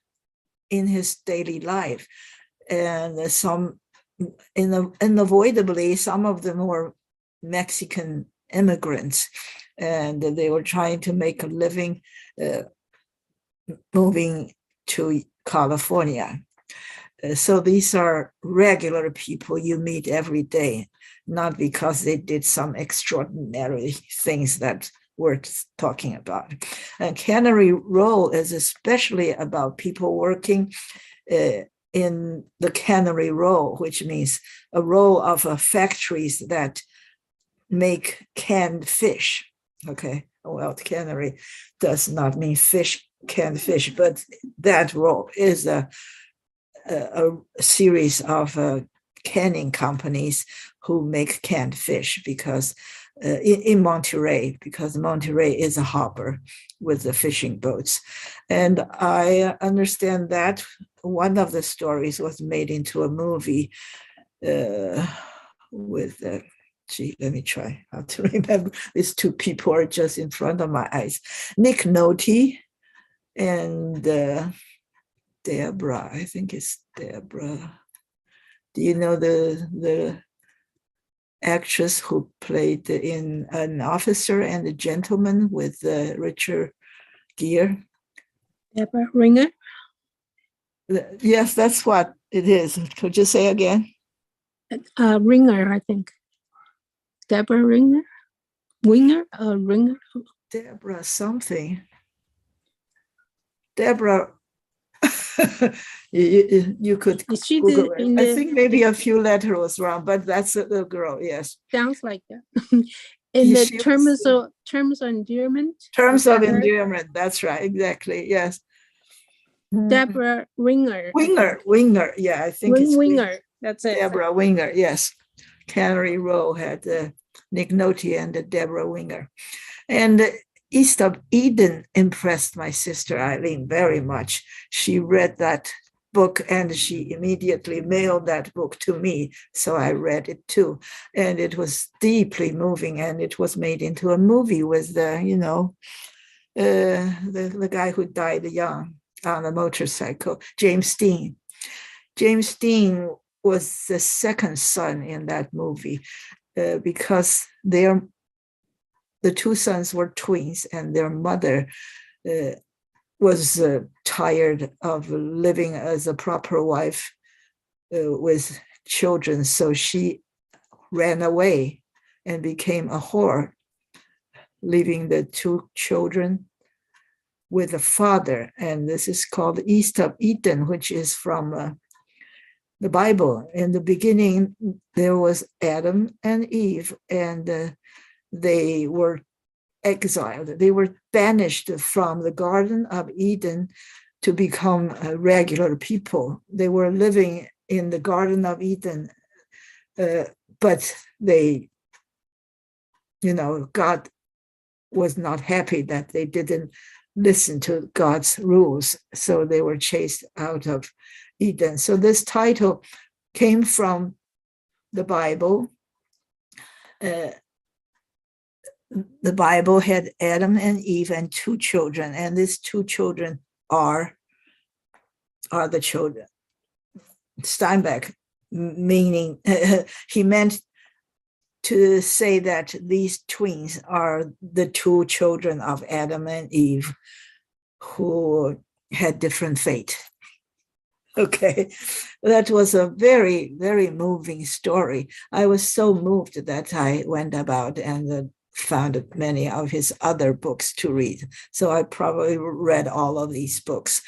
in his daily life, and some unavoidably, some of them were Mexican immigrants, and they were trying to make a living moving to California. So these are regular people you meet every day, not because they did some extraordinary things that we're talking about. And Cannery Row is especially about people working in the cannery row, which means a row of factories that make canned fish. Okay, well, cannery does not mean fish, canned fish, but that row is a series of canning companies who make canned fish because in Monterey, because Monterey is a harbor with the fishing boats. And I understand that one of the stories was made into a movie with, let me try how to remember. These 2 people are just in front of my eyes. Nick Nolte and Deborah, I think it's Deborah. Do you know the actress who played in An Officer and a Gentleman with Richard Gere? Deborah Ringer? Yes, that's what it is. Could you say again? Ringer, I think. Deborah Ringer? Ringer? Deborah something. Deborah. you could Google it. I think maybe a few letters was wrong, but that's the girl. Yes, sounds like that. In the terms of endearment. Terms of endearment. That's right. Exactly. Yes. Deborah Winger. Winger. Yeah, I think it's Winger. That's it. Deborah Winger. Yes. Cannery Row had Nick Nolte and Deborah Winger, and East of Eden impressed my sister Eileen very much. She read that book, and she immediately mailed that book to me. So I read it too. And it was deeply moving, and it was made into a movie with the guy who died young on a motorcycle, James Dean. James Dean was the second son in that movie because the two sons were twins, and their mother was tired of living as a proper wife with children. So she ran away and became a whore, leaving the two children with a father. And this is called East of Eden, which is from the Bible. In the beginning, there was Adam and Eve, and they were exiled. They were banished from the Garden of Eden to become regular people. They were living in the Garden of Eden, but they, God was not happy that they didn't listen to God's rules. So they were chased out of Eden. So this title came from the Bible. The Bible had Adam and Eve and two children, and these two children are the children. Steinbeck, meaning he meant to say that these twins are the two children of Adam and Eve who had different fate. Okay, that was a very, very moving story. I was so moved that I went about and found many of his other books to read. So I probably read all of these books,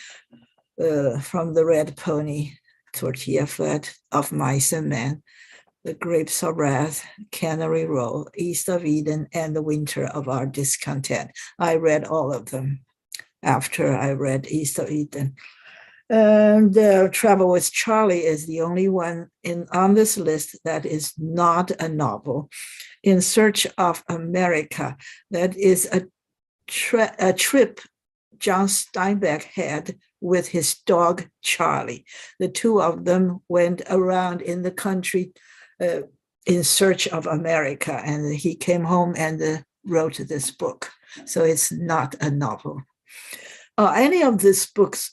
from The Red Pony, Tortilla Flat, Of Mice and Men, The Grapes of Wrath, Cannery Row, East of Eden, and The Winter of Our Discontent. I read all of them after I read East of Eden. And Travel with Charlie is the only one on this list that is not a novel. In Search of America, that is a trip John Steinbeck had with his dog, Charlie. The two of them went around in the country in search of America, and he came home and wrote this book. So it's not a novel. Any of these books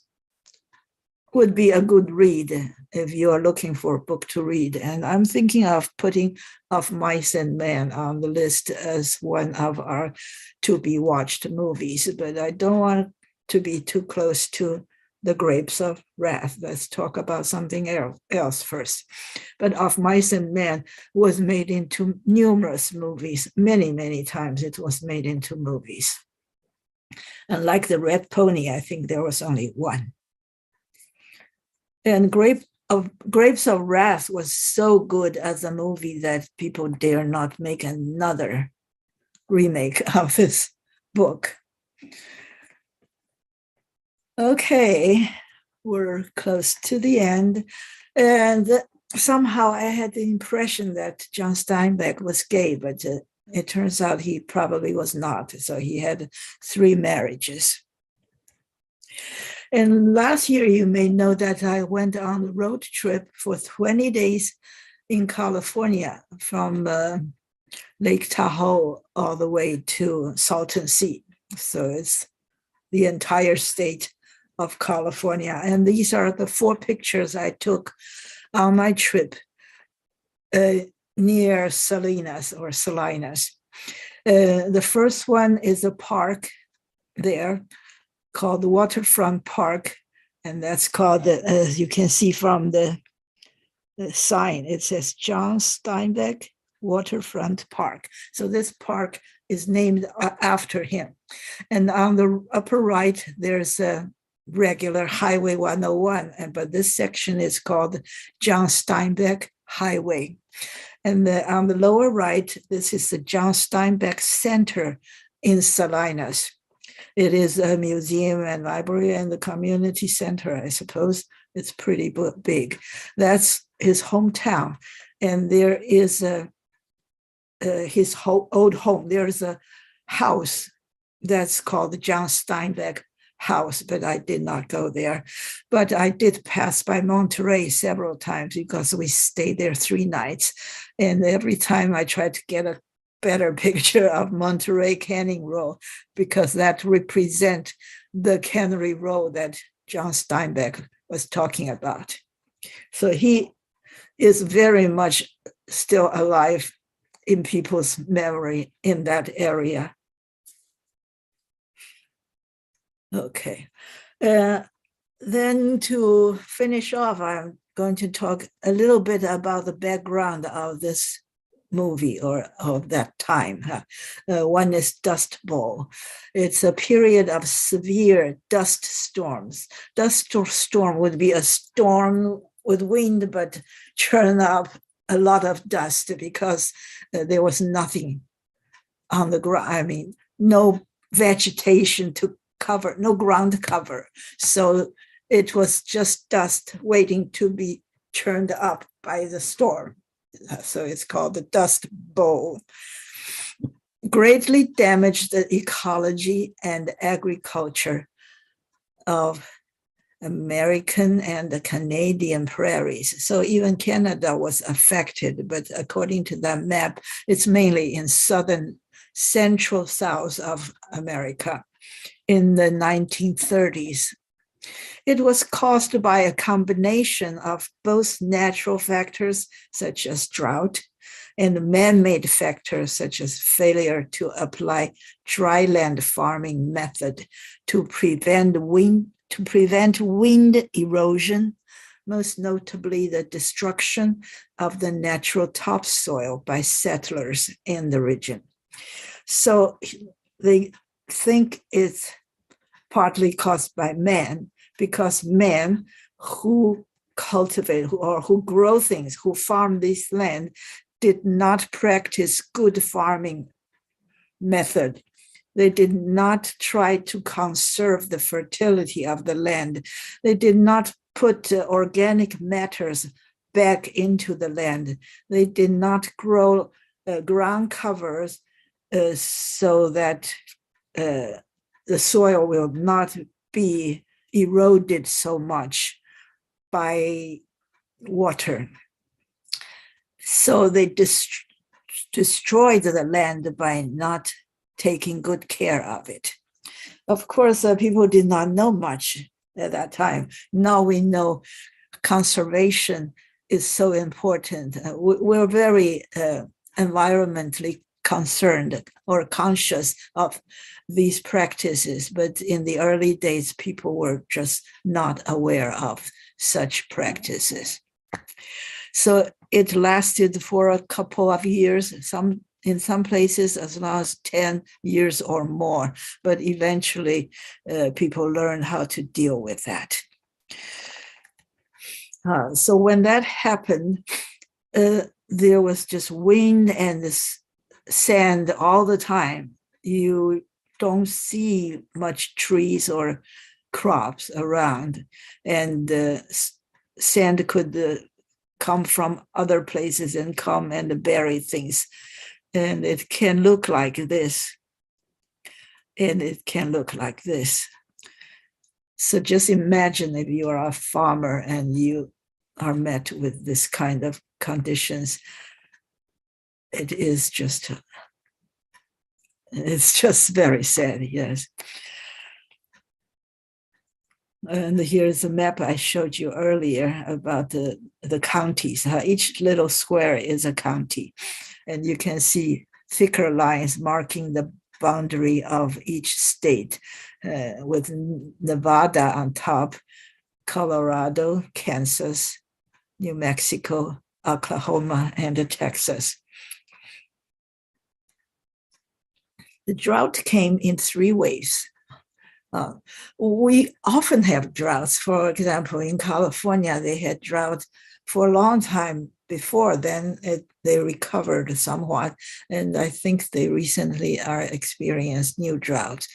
would be a good read if you are looking for a book to read. And I'm thinking of putting Of Mice and Men on the list as one of our to-be-watched movies, but I don't want to be too close to The Grapes of Wrath. Let's talk about something else first. But Of Mice and Men was made into numerous movies. Many, many times it was made into movies. And like The Red Pony, I think there was only one. And Grapes of Wrath was so good as a movie that people dare not make another remake of this book. Okay, we're close to the end. And somehow I had the impression that John Steinbeck was gay, but it turns out he probably was not. So he had 3 marriages. And last year, you may know that I went on a road trip for 20 days in California from Lake Tahoe all the way to Salton Sea. So it's the entire state of California. And these are the 4 pictures I took on my trip near Salinas. The first one is a park there called the Waterfront Park, and that's called, as you can see from the sign, it says John Steinbeck Waterfront Park. So this park is named after him. And on the upper right, there's a regular Highway 101, but this section is called John Steinbeck Highway. And on the lower right, this is the John Steinbeck Center in Salinas. It is a museum and library and the community center, I suppose. It's pretty big. That's his hometown. And there is his old home. There's a house that's called the John Steinbeck House, but I did not go there. But I did pass by Monterey several times because we stayed there 3 nights. And every time I tried to get a better picture of Monterey Canning Row, because that represents the cannery row that John Steinbeck was talking about. So he is very much still alive in people's memory in that area. Okay. Then to finish off, I'm going to talk a little bit about the background of this movie or of that time. One is Dust Bowl. It's a period of severe dust storms. Dust storm would be a storm with wind, but churn up a lot of dust because there was nothing on the ground. I mean, no vegetation to cover, no ground cover. So it was just dust waiting to be churned up by the storm. So it's called the Dust Bowl. Greatly damaged the ecology and agriculture of American and the Canadian prairies. So even Canada was affected, but according to that map, it's mainly in southern, central south of America in the 1930s. It was caused by a combination of both natural factors, such as drought, and man-made factors, such as failure to apply dryland farming method to prevent wind erosion, most notably the destruction of the natural topsoil by settlers in the region. So they think it's partly caused by man, because men who cultivate or who grow things, who farm this land, did not practice good farming method. They did not try to conserve the fertility of the land. They did not put organic matters back into the land. They did not grow ground covers so that the soil will not be eroded so much by water. So they destroyed the land by not taking good care of it. Of course, people did not know much at that time. Now we know conservation is so important. We're very environmentally concerned or conscious of these practices, but in the early days, people were just not aware of such practices. So it lasted for a couple of years, in some places as long as 10 years or more, but eventually people learned how to deal with that. So when that happened, there was just wind and this sand all the time. You don't see much trees or crops around, and sand could come from other places and come and bury things. And it can look like this, and it can look like this. So just imagine if you are a farmer and you are met with this kind of conditions. It is just, it's just very sad, yes. And here's a map I showed you earlier about the counties. Each little square is a county. And you can see thicker lines marking the boundary of each state, with Nevada on top, Colorado, Kansas, New Mexico, Oklahoma, and Texas. The drought came in 3 waves. We often have droughts. For example, in California, they had drought for a long time before then. They recovered somewhat, and I think they recently are experienced new droughts.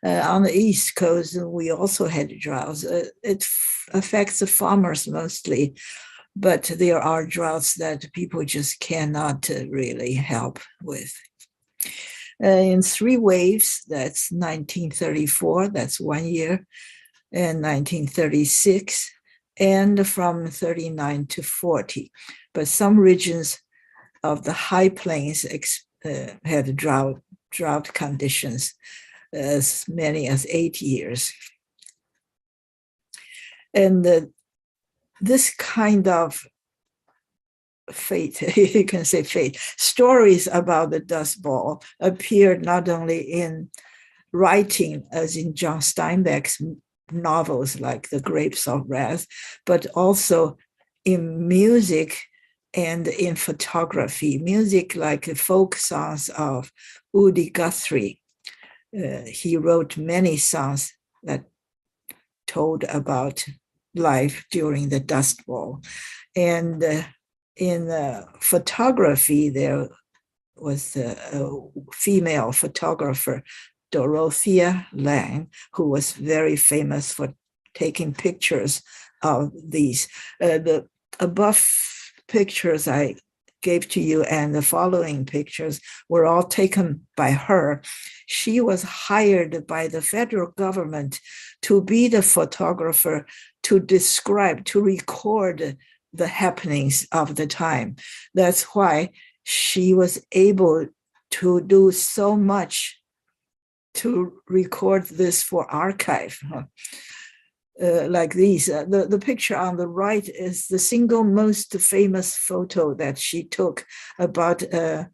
On the East Coast, we also had droughts. It affects the farmers mostly, but there are droughts that people just cannot really help with. In 3 waves, that's 1934, that's 1 year. in 1936, and from 39 to 40. But some regions of the high plains had drought conditions as many as 8 years. And this kind of fate, you can say fate, stories about the Dust Bowl appeared not only in writing, as in John Steinbeck's novels like The Grapes of Wrath, but also in music and in photography. Music like folk songs of Woody Guthrie. He wrote many songs that told about life during the Dust Bowl. And in photography, there was a female photographer, Dorothea Lange, who was very famous for taking pictures of these. The above pictures I gave to you and the following pictures were all taken by her. She was hired by the federal government to be the photographer, to describe, to record the happenings of the time. That's why she was able to do so much to record this for archive. Like these. The picture on the right is the single most famous photo that she took about a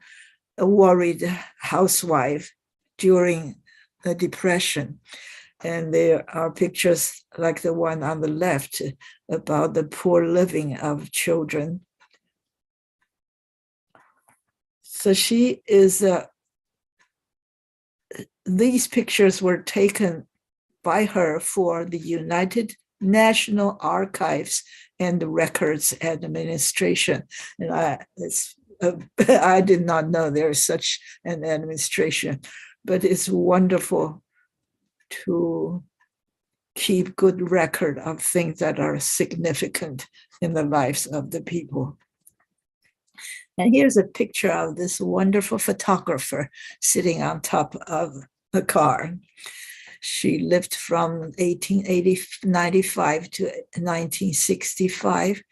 worried housewife during the Depression. And there are pictures like the one on the left about the poor living of children. So she is, these pictures were taken by her for the United National Archives and Records Administration. And I did not know there is such an administration, but it's wonderful to keep good record of things that are significant in the lives of the people. And here's a picture of this wonderful photographer sitting on top of a car. She lived from 1895 to 1965,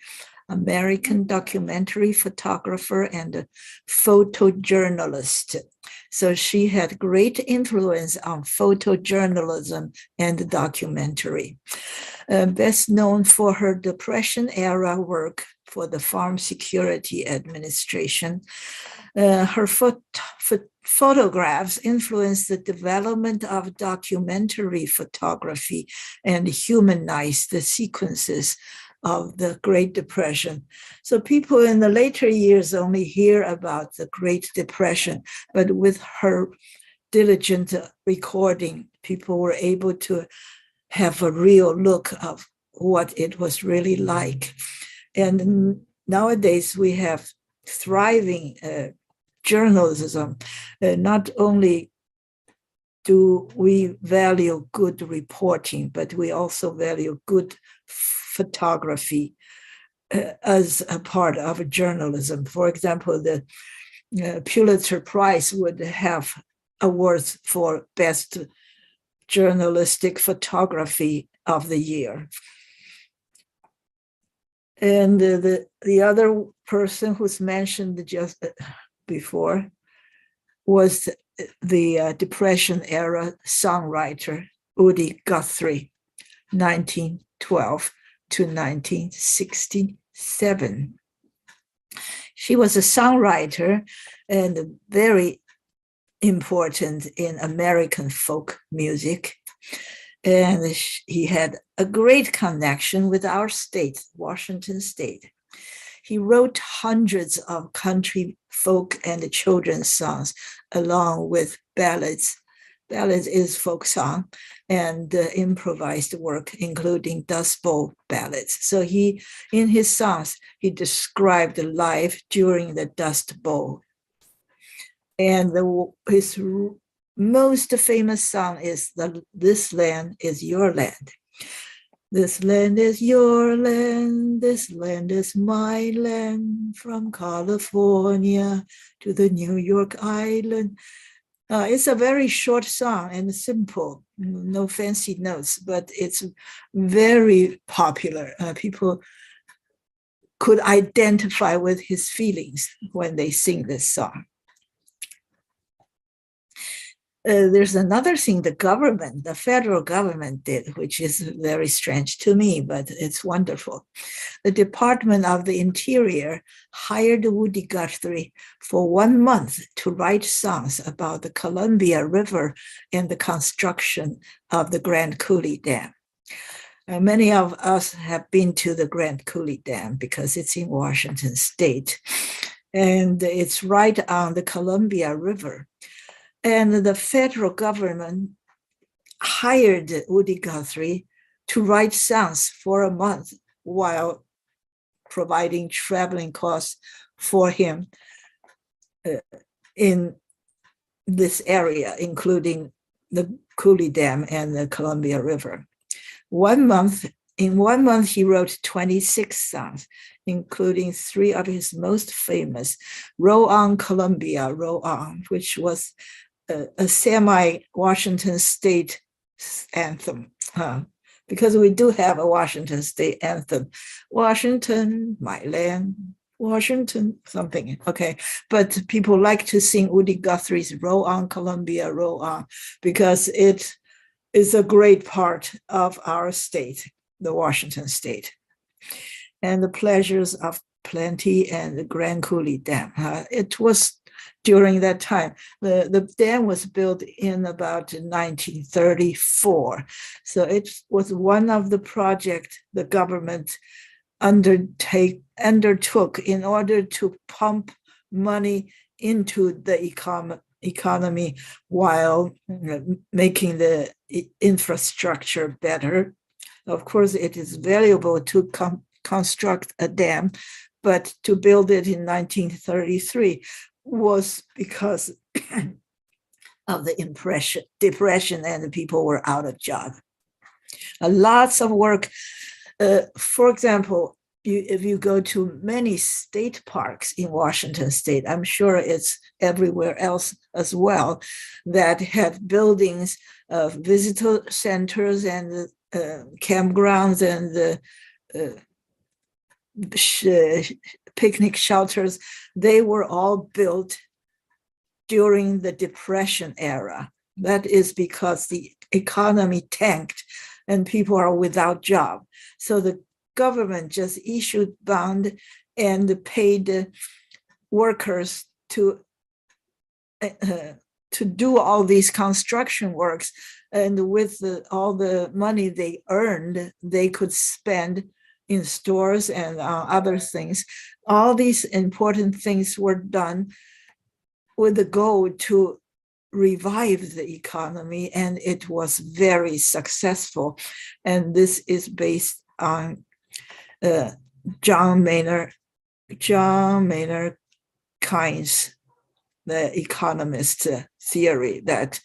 American documentary photographer and a photojournalist. So she had great influence on photojournalism and documentary. Best known for her Depression era work for the Farm Security Administration. Her photographs influenced the development of documentary photography and humanized the sequences of the Great Depression. So people in the later years only hear about the Great Depression, but with her diligent recording, people were able to have a real look of what it was really like. And nowadays we have thriving journalism. Not only do we value good reporting, but we also value good photography as a part of journalism. For example, the Pulitzer Prize would have awards for best journalistic photography of the year. And the other person who's mentioned just before was the Depression era songwriter, Woody Guthrie, 1912 to 1967. She was a songwriter and very important in American folk music. And he had a great connection with our state, Washington State. He wrote hundreds of country folk and children's songs, along with ballads. Ballads is folk song, and improvised work, including Dust Bowl ballads. So in his songs, he described life during the Dust Bowl. And his most famous song is "This Land is Your Land." This land is your land, this land is my land, from California to the New York Island. It's a very short song and simple, no fancy notes, but it's very popular. People could identify with his feelings when they sing this song. There's another thing the federal government did, which is very strange to me, but it's wonderful. The Department of the Interior hired Woody Guthrie for 1 month to write songs about the Columbia River and the construction of the Grand Coulee Dam. Many of us have been to the Grand Coulee Dam because it's in Washington State, and it's right on the Columbia River. And the federal government hired Woody Guthrie to write songs for a month while providing traveling costs for him in this area, including the Coulee Dam and the Columbia River. In 1 month, he wrote 26 songs, including 3 of his most famous, Roll On Columbia, Roll On, which was a semi-Washington State anthem, because we do have a Washington State anthem. Washington, my land, Washington, something, okay. But people like to sing Woody Guthrie's Roll On Columbia, Roll On, because it is a great part of our state, the Washington State, and the pleasures of plenty and the Grand Coulee Dam. It was during that time. The dam was built in about 1934. So it was one of the projects the government undertook in order to pump money into the economy while making the infrastructure better. Of course, it is valuable to construct a dam, but to build it in 1933 was because of the depression and the people were out of job. Lots of work. For example, if you go to many state parks in Washington State, I'm sure it's everywhere else as well, that have buildings of visitor centers and campgrounds and the picnic shelters. They were all built during the Depression era. That is because the economy tanked and people are without job. So the government just issued bond and paid workers to do all these construction works. And with all the money they earned, they could spend in stores and other things. All these important things were done with the goal to revive the economy, and it was very successful. And this is based on John Maynard Keynes, the economist theory that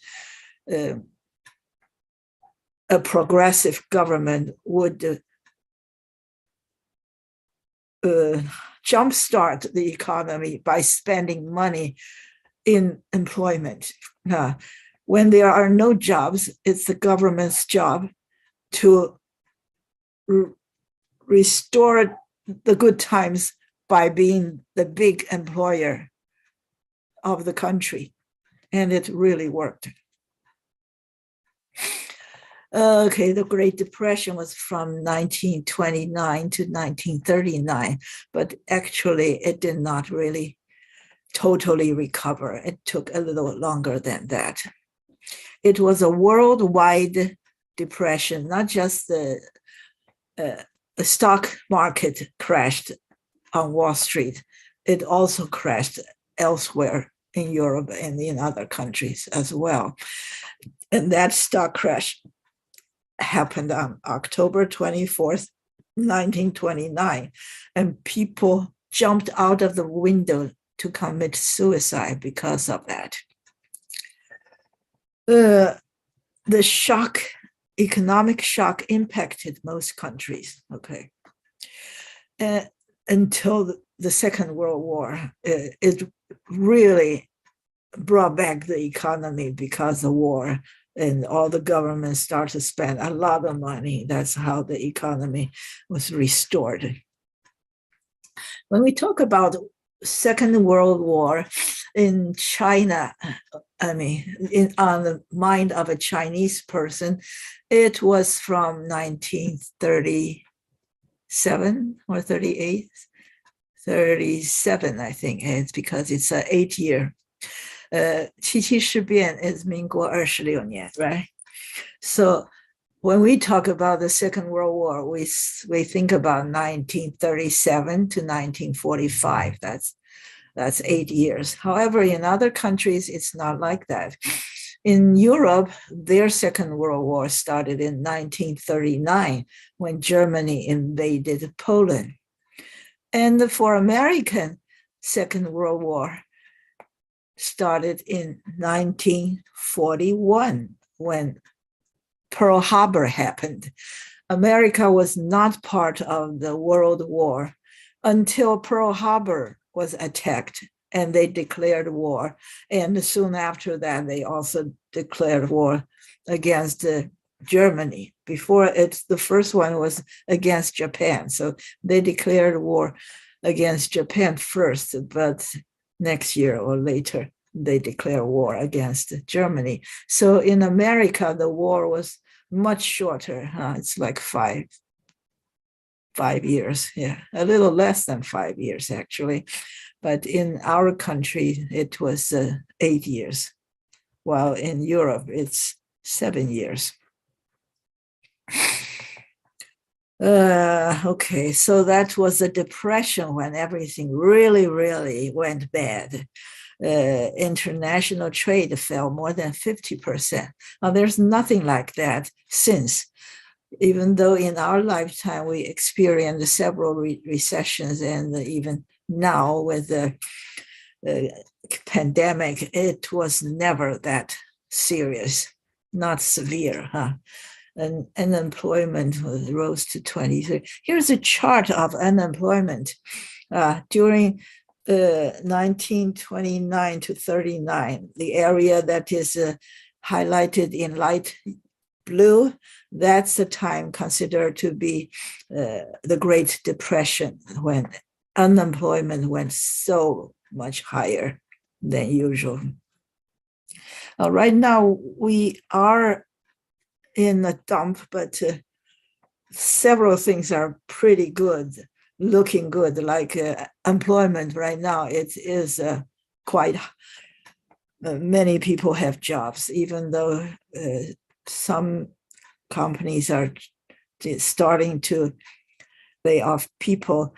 a progressive government would jumpstart the economy by spending money in employment. When there are no jobs, it's the government's job to restore the good times by being the big employer of the country. And it really worked. Okay, the Great Depression was from 1929 to 1939, but actually it did not really totally recover. It took a little longer than that. It was a worldwide depression, not just the stock market crashed on Wall Street. It also crashed elsewhere in Europe and in other countries as well. And that stock crash happened on October 24th, 1929, and people jumped out of the window to commit suicide because of that. The economic shock impacted most countries, okay? Until the Second World War, it really brought back the economy because the war and all the governments start to spend a lot of money. That's how the economy was restored. When we talk about Second World War in China, on the mind of a Chinese person, it was from 1937 or 38, 37, I think. It's because it's an 8-year. 七七事变 is 民国26年, right? So when we talk about the Second World War, we think about 1937 to 1945. That's 8 years. However, in other countries, it's not like that. In Europe, their Second World War started in 1939 when Germany invaded Poland. And for American Second World War started in 1941 when Pearl Harbor happened. America was not part of the World War until Pearl Harbor was attacked and they declared war. And soon after that, they also declared war against Germany. Before the first one was against Japan. So they declared war against Japan first, but next year or later, they declare war against Germany. So in America, the war was much shorter. It's like five years, yeah, a little less than 5 years actually. But in our country, it was 8 years, while in Europe, it's 7 years. Okay, so that was a depression when everything really, really went bad. International trade fell more than 50%. Now, there's nothing like that since, even though in our lifetime we experienced several recessions, and even now with the pandemic, it was never that serious, not severe, and unemployment rose to 23. Here's a chart of unemployment during 1929 to 39. The area that is highlighted in light blue, that's the time considered to be the Great Depression, when unemployment went so much higher than usual. Right now, we are in a dump, but several things are pretty good, looking good, like employment right now. It is quite, many people have jobs, even though some companies are starting to lay off people.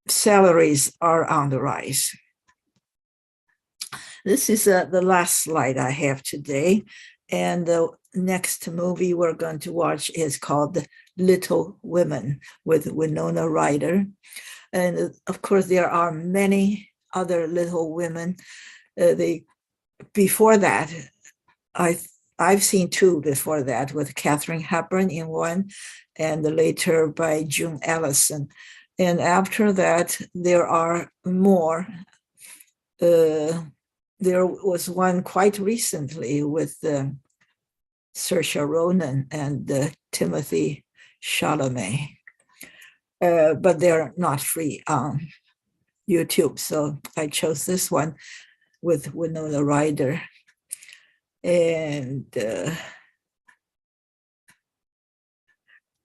Salaries are on the rise. This is the last slide I have today. And the next movie we're going to watch is called Little Women with Winona Ryder. And of course, there are many other Little Women. Before that, I've seen two before that, with Katharine Hepburn in one, and later by June Ellison. And after that, there are more. There was one quite recently with Saoirse Ronan and Timothy Chalamet, but they're not free on YouTube. So I chose this one with Winona Ryder. And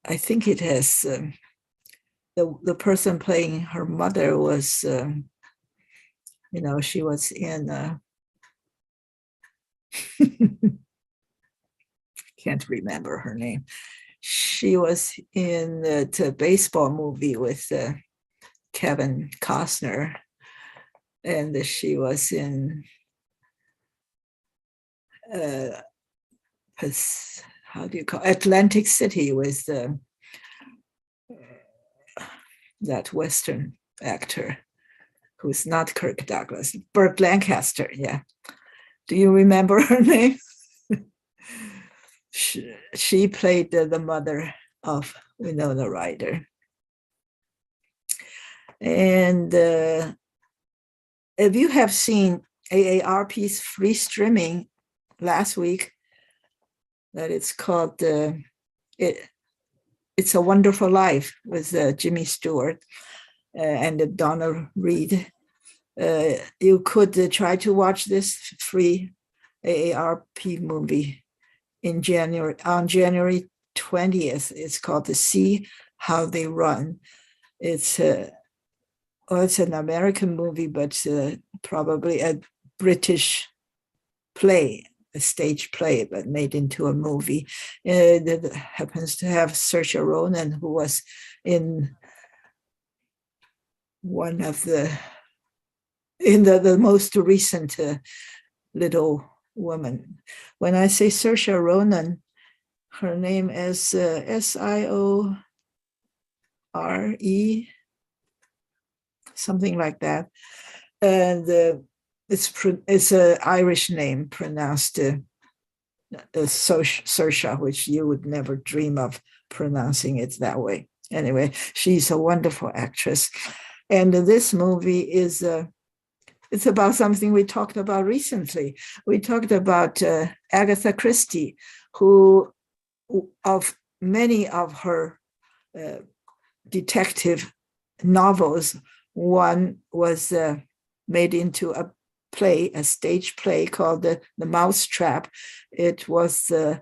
I think it has, the person playing her mother was, she was in, can't remember her name. She was in the baseball movie with Kevin Costner, and she was in how do you call Atlantic City with that Western actor who's not Kirk Douglas, Burt Lancaster. Yeah, do you remember her name? She played the mother of Winona Ryder. And if you have seen AARP's free streaming last week that it's called It's a Wonderful Life with Jimmy Stewart and Donna Reed. You could try to watch this free AARP movie on January 20th. It's called To See How They Run. It's an American movie, but probably a British play, a stage play, but made into a movie. That happens to have Saoirse Ronan, who was in one of the most recent Little Woman. When I say Saoirse Ronan, her name is Siore, something like that, and it's an Irish name pronounced Saoirse, which you would never dream of pronouncing it that way. Anyway, she's a wonderful actress, and this movie is it's about something we talked about recently. We talked about Agatha Christie, who of many of her detective novels, one was made into a play, a stage play called The Mousetrap. It was the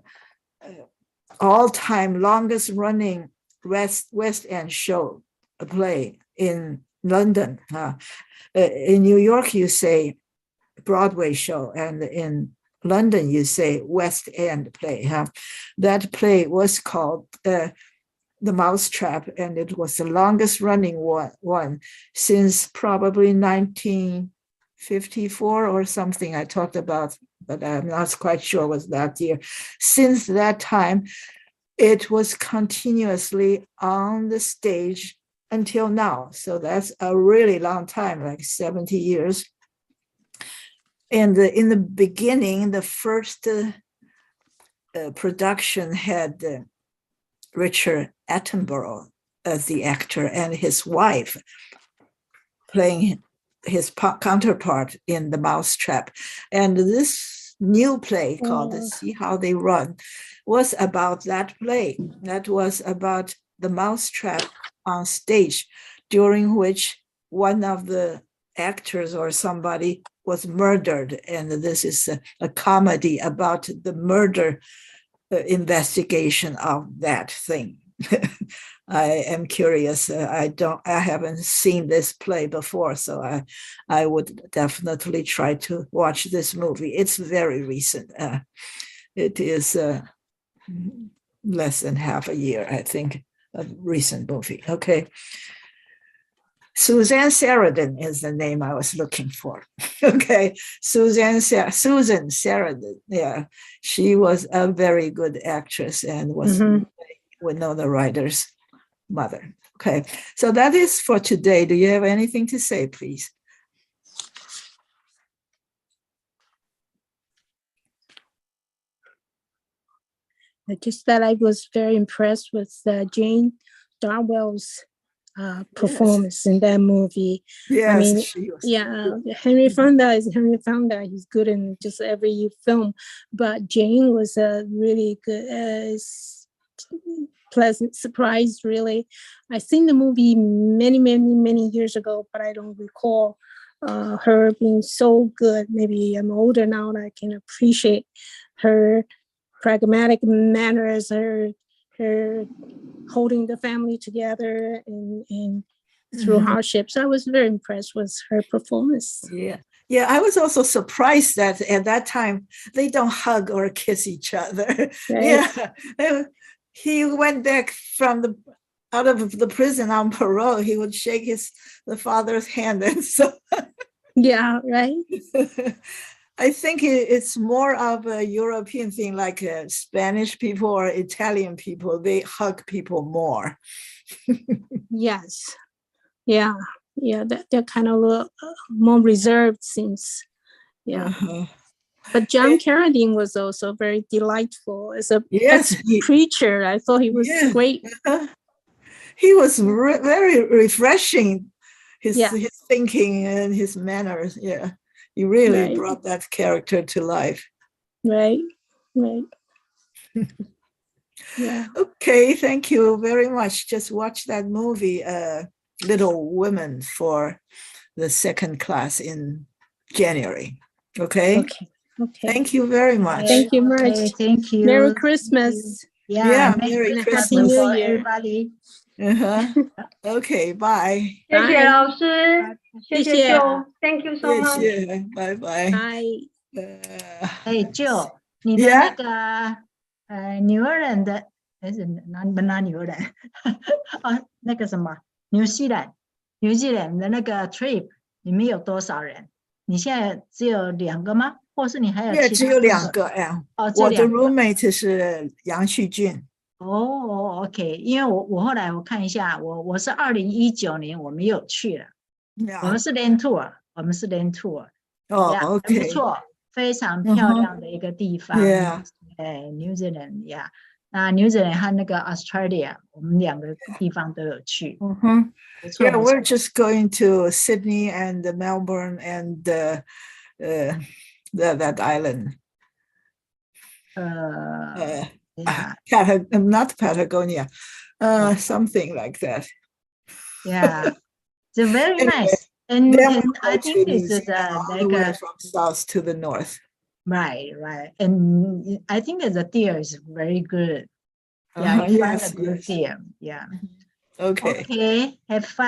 all-time longest running West End show, a play in London. In New York, you say Broadway show, and in London, you say West End play. That play was called The Mousetrap, and it was the longest running one since probably 1954 or something. I talked about, but I'm not quite sure was that year. Since that time, it was continuously on the stage until now. So that's a really long time, like 70 years. And in the beginning, the first production had Richard Attenborough as the actor and his wife playing his counterpart in The Mousetrap. And this new play called To See How They Run was about that play. That was about the mousetrap on stage, during which one of the actors or somebody was murdered. And this is a comedy about the murder investigation of that thing. I am curious. I haven't seen this play before, so I would definitely try to watch this movie. It's very recent. It is less than half a year, I think, a recent movie. Okay. Suzanne Sarandon is the name I was looking for. Okay, Susan Sarandon. Yeah, she was a very good actress and was Winona Ryder's mother. Okay, so that is for today. Do you have anything to say, please? Just that I was very impressed with Jane Darwell's performance in that movie. Yes, I mean, she was. Henry Fonda is Henry Fonda. He's good in just every film, but Jane was a really good, pleasant surprise. Really, I seen the movie many years ago, but I don't recall her being so good. Maybe I'm older now and I can appreciate her pragmatic manners, her holding the family together and through hardships. I was very impressed with her performance. Yeah, I was also surprised that at that time they don't hug or kiss each other. Right. Yeah, he went back out of the prison on parole. He would shake the father's hand, and so. Yeah, right. I think it's more of a European thing, like Spanish people or Italian people. They hug people more. Yes. Yeah. They're kind of more reserved since. Yeah. But John Carradine was also very delightful as a preacher. I thought he was great. He was very refreshing. His thinking and his manners. Yeah. He really brought that character to life. Right. Right. Yeah. Okay, thank you very much. Just watch that movie, Little Women, for the second class in January. Okay. Okay. Okay. Thank you very much. Thank you much. Okay, thank you. Merry Thank you. Christmas. Yeah, Merry Merry And a Christmas Happy New for Year. everybody. Uh-huh. Okay, bye. 谢谢 Bye. 老师，谢谢谢谢 Joe，Thank you so 谢 much。谢，拜拜。 Bye. 哎，Joe，你的 Yeah 那个女儿人的还是哪女儿人啊？那个什么，纽西兰的那个 trip，你们有多少人？你现在只有2个吗？或是你还有其他？只有2个呀。哦，只有我的2个。roommate 是杨旭俊。哦，OK，因为我后来我看一下，我是2019年我们有去了，我们是 land tour，哦呀，很不，OK，错，非常漂亮的一个地方。Yeah， New Zealand 呀，那 New Zealand 和那个 Australia，我们2个地方都有去，不错。 Yeah, 不 we're 错 just going to Sydney and Melbourne and that island. Yeah, Not Patagonia, something like that. yeah, it's very Anyway, nice. And Then we I go think to it's New Zealand all the like way from south to the north. right. And I think the deal is very good. Yeah, you find a Yes, good yes. deal. Yeah. Okay. Okay, have fun.